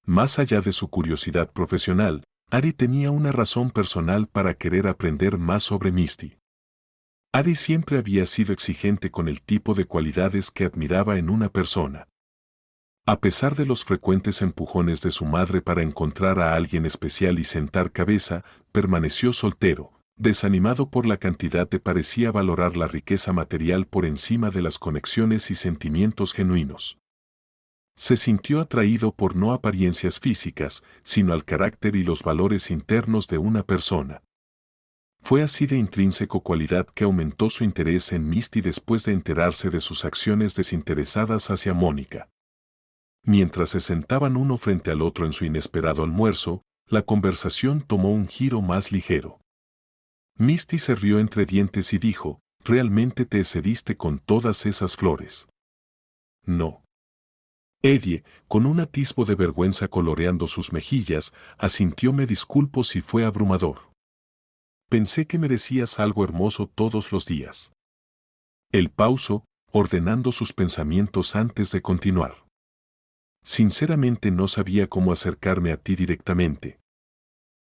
Más allá de su curiosidad profesional, Ari tenía una razón personal para querer aprender más sobre Misty. Ari siempre había sido exigente con el tipo de cualidades que admiraba en una persona. A pesar de los frecuentes empujones de su madre para encontrar a alguien especial y sentar cabeza, permaneció soltero, Desanimado por la cantidad, parecía valorar la riqueza material por encima de las conexiones y sentimientos genuinos. Se sintió atraído por no apariencias físicas, sino al carácter y los valores internos de una persona. Fue así de intrínseco cualidad que aumentó su interés en Misty después de enterarse de sus acciones desinteresadas hacia Mónica. Mientras se sentaban uno frente al otro en su inesperado almuerzo, la conversación tomó un giro más ligero. Misty se rió entre dientes y dijo, «¿Realmente te excediste con todas esas flores?» «No». Eddie, con un atisbo de vergüenza coloreando sus mejillas, asintió, «Me disculpo si fue abrumador. Pensé que merecías algo hermoso todos los días». Él pausó, ordenando sus pensamientos antes de continuar. «Sinceramente no sabía cómo acercarme a ti directamente.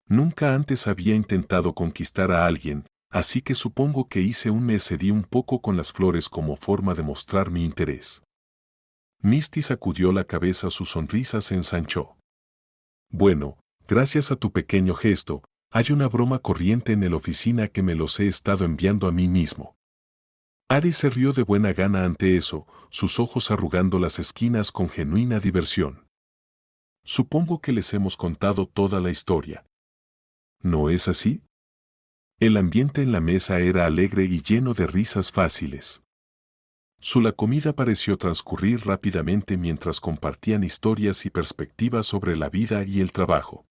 Nunca antes había intentado conquistar a alguien, así que supongo que me excedí un poco con las flores como forma de mostrar mi interés». Misty sacudió la cabeza, su sonrisa se ensanchó. «Bueno, gracias a tu pequeño gesto, hay una broma corriente en la oficina que me los he estado enviando a mí mismo». Ari se rió de buena gana ante eso, sus ojos arrugando las esquinas con genuina diversión. «Supongo que les hemos contado toda la historia. ¿No es así?» El ambiente en la mesa era alegre y lleno de risas fáciles. La comida pareció transcurrir rápidamente mientras compartían historias y perspectivas sobre la vida y el trabajo.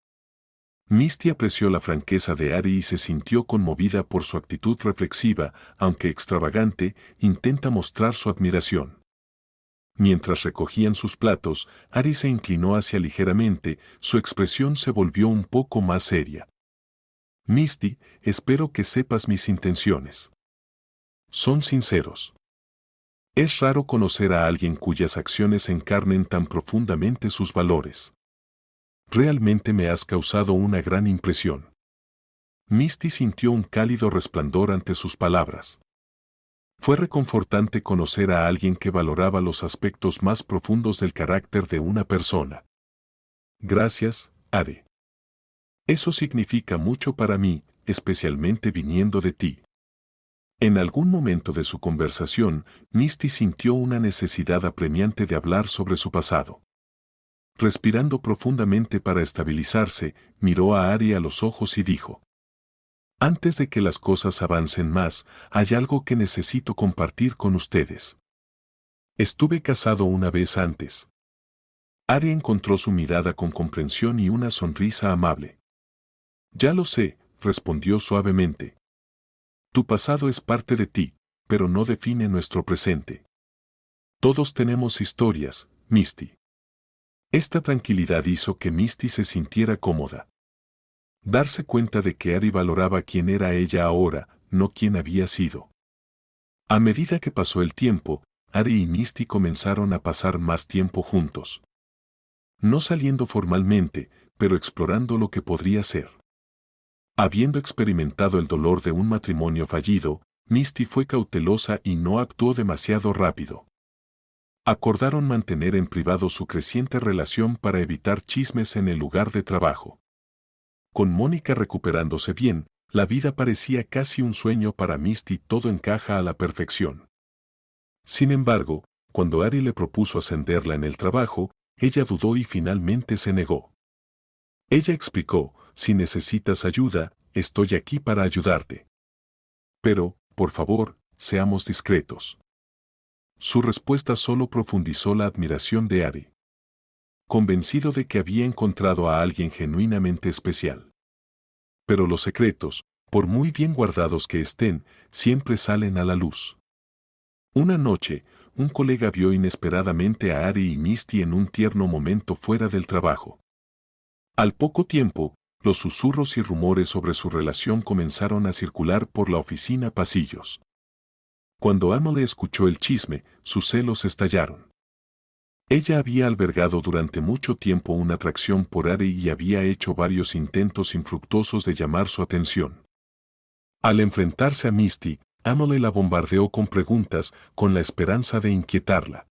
Misty apreció la franqueza de Ari y se sintió conmovida por su actitud reflexiva, aunque extravagante, intenta mostrar su admiración. Mientras recogían sus platos, Ari se inclinó hacia ligeramente, su expresión se volvió un poco más seria. «Misty, espero que sepas mis intenciones. Son sinceros. Es raro conocer a alguien cuyas acciones encarnen tan profundamente sus valores. Realmente me has causado una gran impresión». Misty sintió un cálido resplandor ante sus palabras. Fue reconfortante conocer a alguien que valoraba los aspectos más profundos del carácter de una persona. «Gracias, Ari. Eso significa mucho para mí, especialmente viniendo de ti». En algún momento de su conversación, Misty sintió una necesidad apremiante de hablar sobre su pasado. Respirando profundamente para estabilizarse, miró a Ari a los ojos y dijo: «Antes de que las cosas avancen más, hay algo que necesito compartir con ustedes. Estuve casado una vez antes». Ari encontró su mirada con comprensión y una sonrisa amable. «Ya lo sé», respondió suavemente. «Tu pasado es parte de ti, pero no define nuestro presente. Todos tenemos historias, Misty». Esta tranquilidad hizo que Misty se sintiera cómoda. Darse cuenta de que Ari valoraba quién era ella ahora, no quién había sido. A medida que pasó el tiempo, Ari y Misty comenzaron a pasar más tiempo juntos. No saliendo formalmente, pero explorando lo que podría ser. Habiendo experimentado el dolor de un matrimonio fallido, Misty fue cautelosa y no actuó demasiado rápido. Acordaron mantener en privado su creciente relación para evitar chismes en el lugar de trabajo. Con Mónica recuperándose bien, la vida parecía casi un sueño para Misty, todo encaja a la perfección. Sin embargo, cuando Ari le propuso ascenderla en el trabajo, ella dudó y finalmente se negó. Ella explicó: «Si necesitas ayuda, estoy aquí para ayudarte. Pero, por favor, seamos discretos». Su respuesta solo profundizó la admiración de Ari. Convencido de que había encontrado a alguien genuinamente especial. Pero los secretos, por muy bien guardados que estén, siempre salen a la luz. Una noche, un colega vio inesperadamente a Ari y Misty en un tierno momento fuera del trabajo. Al poco tiempo, los susurros y rumores sobre su relación comenzaron a circular por la oficina pasillos. Cuando Emily escuchó el chisme, sus celos estallaron. Ella había albergado durante mucho tiempo una atracción por Ari y había hecho varios intentos infructuosos de llamar su atención. Al enfrentarse a Misty, Emily la bombardeó con preguntas, con la esperanza de inquietarla.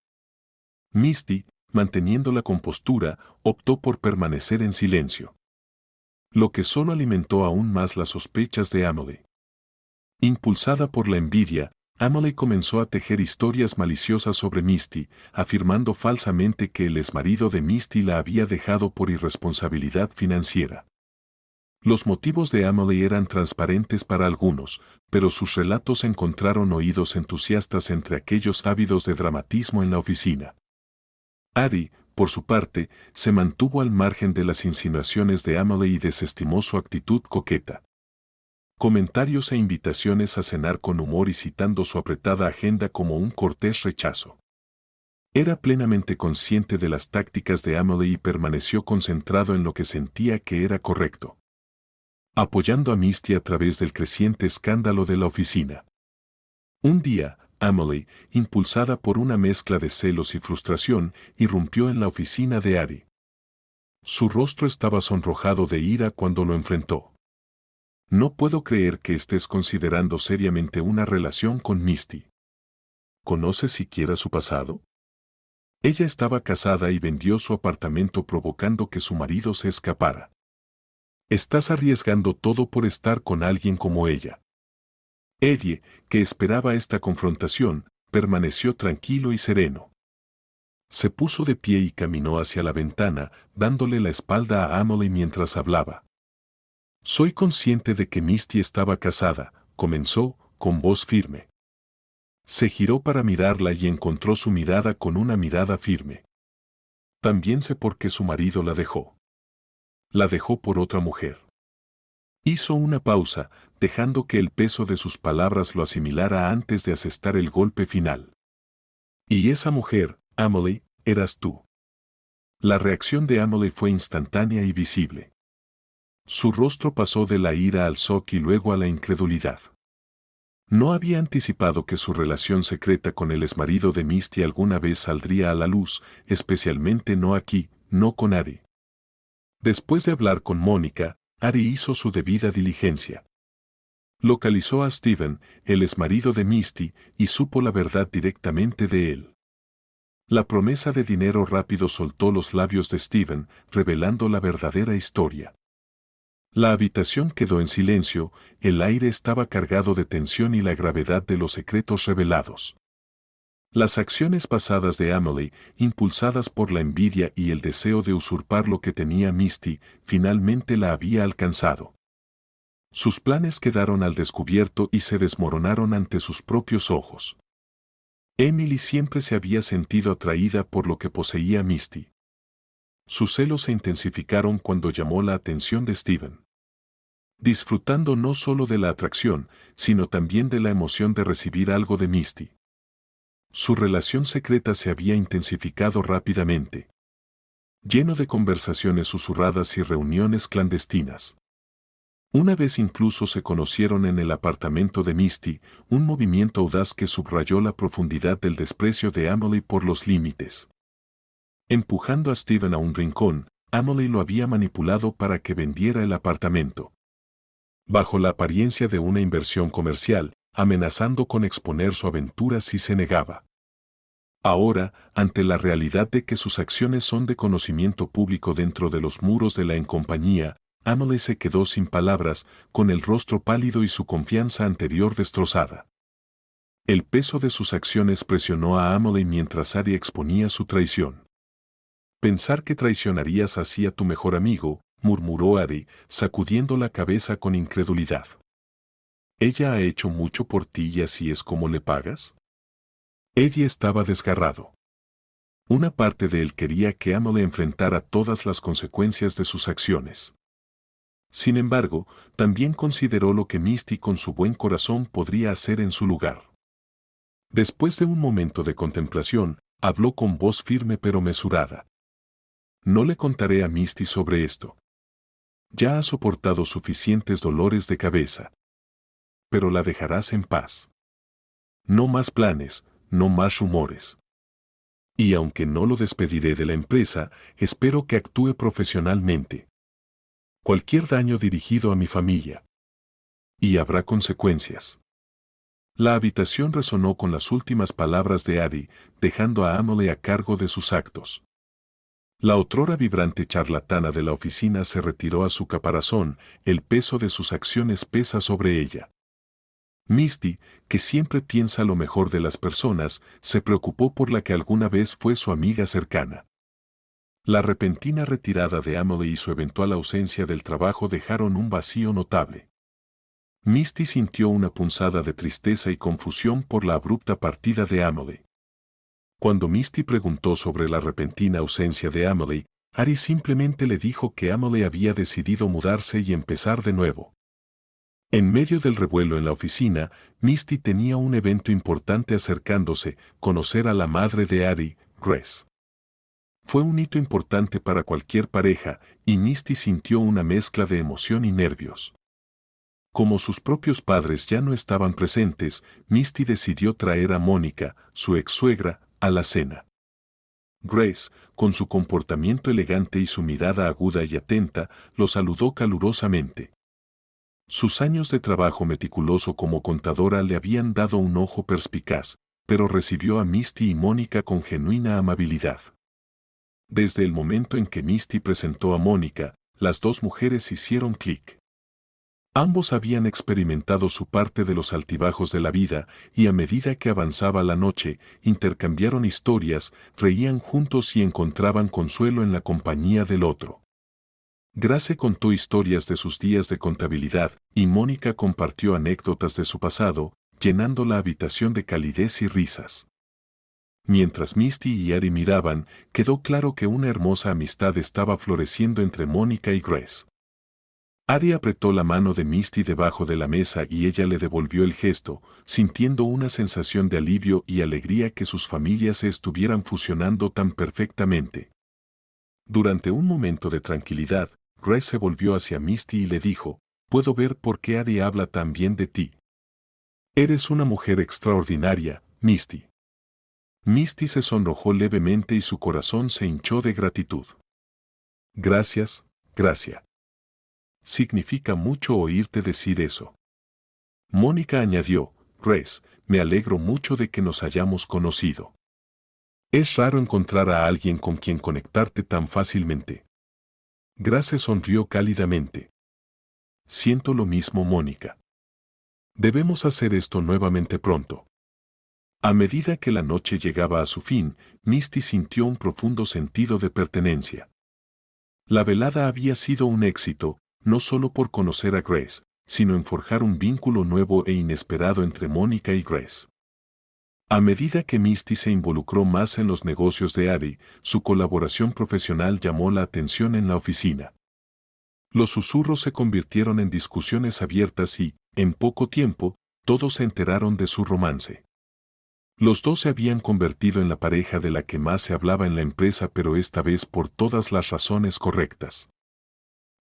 Misty, manteniendo la compostura, optó por permanecer en silencio. Lo que solo alimentó aún más las sospechas de Emily. Impulsada por la envidia, Emily comenzó a tejer historias maliciosas sobre Misty, afirmando falsamente que el exmarido de Misty la había dejado por irresponsabilidad financiera. Los motivos de Emily eran transparentes para algunos, pero sus relatos encontraron oídos entusiastas entre aquellos ávidos de dramatismo en la oficina. Addie, por su parte, se mantuvo al margen de las insinuaciones de Emily y desestimó su actitud coqueta. Comentarios e invitaciones a cenar con humor y citando su apretada agenda como un cortés rechazo. Era plenamente consciente de las tácticas de Emily y permaneció concentrado en lo que sentía que era correcto, apoyando a Misty a través del creciente escándalo de la oficina. Un día, Emily, impulsada por una mezcla de celos y frustración, irrumpió en la oficina de Addie. Su rostro estaba sonrojado de ira cuando lo enfrentó. No puedo creer que estés considerando seriamente una relación con Misty. ¿Conoces siquiera su pasado? Ella estaba casada y vendió su apartamento provocando que su marido se escapara. Estás arriesgando todo por estar con alguien como ella. Eddie, que esperaba esta confrontación, permaneció tranquilo y sereno. Se puso de pie y caminó hacia la ventana, dándole la espalda a Emily mientras hablaba. Soy consciente de que Misty estaba casada, comenzó, con voz firme. Se giró para mirarla y encontró su mirada con una mirada firme. También sé por qué su marido la dejó. La dejó por otra mujer. Hizo una pausa, dejando que el peso de sus palabras lo asimilara antes de asestar el golpe final. Y esa mujer, Emily, eras tú. La reacción de Emily fue instantánea y visible. Su rostro pasó de la ira al shock y luego a la incredulidad. No había anticipado que su relación secreta con el exmarido de Misty alguna vez saldría a la luz, especialmente no aquí, no con Addie. Después de hablar con Mónica, Addie hizo su debida diligencia. Localizó a Steven, el exmarido de Misty, y supo la verdad directamente de él. La promesa de dinero rápido soltó los labios de Steven, revelando la verdadera historia. La habitación quedó en silencio, el aire estaba cargado de tensión y la gravedad de los secretos revelados. Las acciones pasadas de Emily, impulsadas por la envidia y el deseo de usurpar lo que tenía Misty, finalmente la había alcanzado. Sus planes quedaron al descubierto y se desmoronaron ante sus propios ojos. Emily siempre se había sentido atraída por lo que poseía Misty. Sus celos se intensificaron cuando llamó la atención de Steven. Disfrutando no solo de la atracción, sino también de la emoción de recibir algo de Misty. Su relación secreta se había intensificado rápidamente, lleno de conversaciones susurradas y reuniones clandestinas. Una vez incluso se conocieron en el apartamento de Misty, un movimiento audaz que subrayó la profundidad del desprecio de Emily por los límites. Empujando a Steven a un rincón, Emily lo había manipulado para que vendiera el apartamento. Bajo la apariencia de una inversión comercial, amenazando con exponer su aventura si se negaba. Ahora, ante la realidad de que sus acciones son de conocimiento público dentro de los muros de la compañía, Emily se quedó sin palabras, con el rostro pálido y su confianza anterior destrozada. El peso de sus acciones presionó a Emily mientras Addie exponía su traición. Pensar que traicionarías así a tu mejor amigo, murmuró Addie, sacudiendo la cabeza con incredulidad. ¿Ella ha hecho mucho por ti y así es como le pagas? Eddie estaba desgarrado. Una parte de él quería que Emily enfrentara todas las consecuencias de sus acciones. Sin embargo, también consideró lo que Misty con su buen corazón podría hacer en su lugar. Después de un momento de contemplación, habló con voz firme pero mesurada. No le contaré a Misty sobre esto. Ya ha soportado suficientes dolores de cabeza. Pero la dejarás en paz. No más planes, no más rumores. Y aunque no lo despediré de la empresa, espero que actúe profesionalmente. Cualquier daño dirigido a mi familia. Y habrá consecuencias. La habitación resonó con las últimas palabras de Addie, dejando a Emily a cargo de sus actos. La otrora vibrante charlatana de la oficina se retiró a su caparazón, el peso de sus acciones pesa sobre ella. Misty, que siempre piensa lo mejor de las personas, se preocupó por la que alguna vez fue su amiga cercana. La repentina retirada de Emily y su eventual ausencia del trabajo dejaron un vacío notable. Misty sintió una punzada de tristeza y confusión por la abrupta partida de Emily. Cuando Misty preguntó sobre la repentina ausencia de Emily, Ari simplemente le dijo que Emily había decidido mudarse y empezar de nuevo. En medio del revuelo en la oficina, Misty tenía un evento importante acercándose, conocer a la madre de Ari, Grace. Fue un hito importante para cualquier pareja, y Misty sintió una mezcla de emoción y nervios. Como sus propios padres ya no estaban presentes, Misty decidió traer a Mónica, su ex-suegra, a la cena. Grace, con su comportamiento elegante y su mirada aguda y atenta, lo saludó calurosamente. Sus años de trabajo meticuloso como contadora le habían dado un ojo perspicaz, pero recibió a Misty y Mónica con genuina amabilidad. Desde el momento en que Misty presentó a Mónica, las dos mujeres hicieron clic. Ambos habían experimentado su parte de los altibajos de la vida, y a medida que avanzaba la noche, intercambiaron historias, reían juntos y encontraban consuelo en la compañía del otro. Grace contó historias de sus días de contabilidad, y Mónica compartió anécdotas de su pasado, llenando la habitación de calidez y risas. Mientras Misty y Ari miraban, quedó claro que una hermosa amistad estaba floreciendo entre Mónica y Grace. Ari apretó la mano de Misty debajo de la mesa y ella le devolvió el gesto, sintiendo una sensación de alivio y alegría que sus familias se estuvieran fusionando tan perfectamente. Durante un momento de tranquilidad, Grace se volvió hacia Misty y le dijo, «Puedo ver por qué Ari habla tan bien de ti. Eres una mujer extraordinaria, Misty». Misty se sonrojó levemente y su corazón se hinchó de gratitud. «Gracias, Gracia. Significa mucho oírte decir eso». Mónica añadió, «Grace, me alegro mucho de que nos hayamos conocido. Es raro encontrar a alguien con quien conectarte tan fácilmente». Grace sonrió cálidamente. «Siento lo mismo, Mónica. Debemos hacer esto nuevamente pronto». A medida que la noche llegaba a su fin, Misty sintió un profundo sentido de pertenencia. La velada había sido un éxito, no solo por conocer a Grace, sino en forjar un vínculo nuevo e inesperado entre Mónica y Grace. A medida que Misty se involucró más en los negocios de Ari, su colaboración profesional llamó la atención en la oficina. Los susurros se convirtieron en discusiones abiertas y, en poco tiempo, todos se enteraron de su romance. Los dos se habían convertido en la pareja de la que más se hablaba en la empresa, pero esta vez por todas las razones correctas.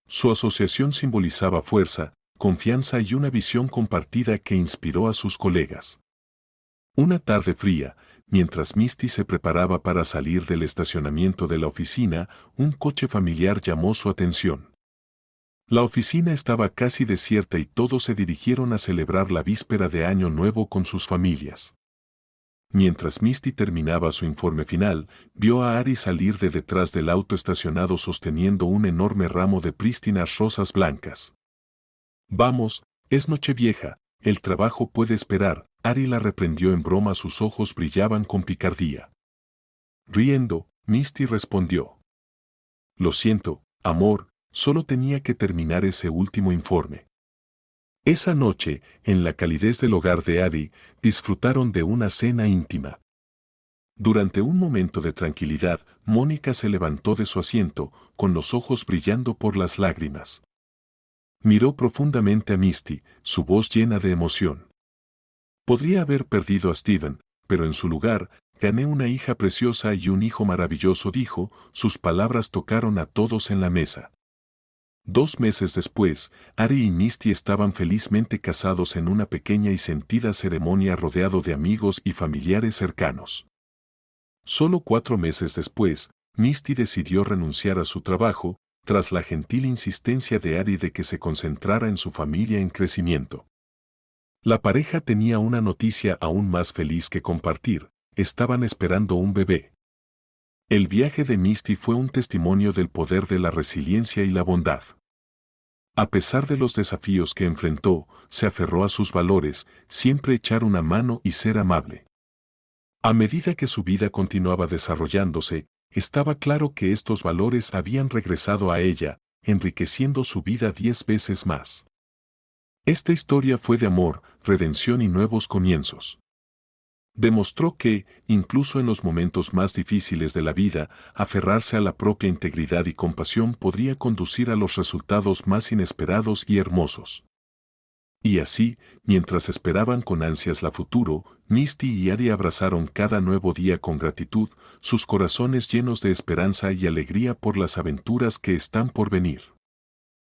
Su asociación simbolizaba fuerza, confianza y una visión compartida que inspiró a sus colegas. Una tarde fría, mientras Misty se preparaba para salir del estacionamiento de la oficina, un coche familiar llamó su atención. La oficina estaba casi desierta y todos se dirigieron a celebrar la víspera de Año Nuevo con sus familias. Mientras Misty terminaba su informe final, vio a Ari salir de detrás del auto estacionado sosteniendo un enorme ramo de prístinas rosas blancas. «Vamos, es Nochevieja, el trabajo puede esperar», Ari la reprendió en broma, sus ojos brillaban con picardía. Riendo, Misty respondió, «Lo siento, amor, solo tenía que terminar ese último informe». Esa noche, en la calidez del hogar de Ari, disfrutaron de una cena íntima. Durante un momento de tranquilidad, Mónica se levantó de su asiento, con los ojos brillando por las lágrimas. Miró profundamente a Misty, su voz llena de emoción. «Podría haber perdido a Steven, pero en su lugar, gané una hija preciosa y un hijo maravilloso», dijo, sus palabras tocaron a todos en la mesa. 2 meses después, Ari y Misty estaban felizmente casados en una pequeña y sentida ceremonia rodeado de amigos y familiares cercanos. Solo 4 meses después, Misty decidió renunciar a su trabajo, tras la gentil insistencia de Ari de que se concentrara en su familia en crecimiento. La pareja tenía una noticia aún más feliz que compartir: estaban esperando un bebé. El viaje de Misty fue un testimonio del poder de la resiliencia y la bondad. A pesar de los desafíos que enfrentó, se aferró a sus valores, siempre echar una mano y ser amable. A medida que su vida continuaba desarrollándose, estaba claro que estos valores habían regresado a ella, enriqueciendo su vida 10 veces más. Esta historia fue de amor, redención y nuevos comienzos. Demostró que, incluso en los momentos más difíciles de la vida, aferrarse a la propia integridad y compasión podría conducir a los resultados más inesperados y hermosos. Y así, mientras esperaban con ansias la futuro, Misty y Ari abrazaron cada nuevo día con gratitud, sus corazones llenos de esperanza y alegría por las aventuras que están por venir.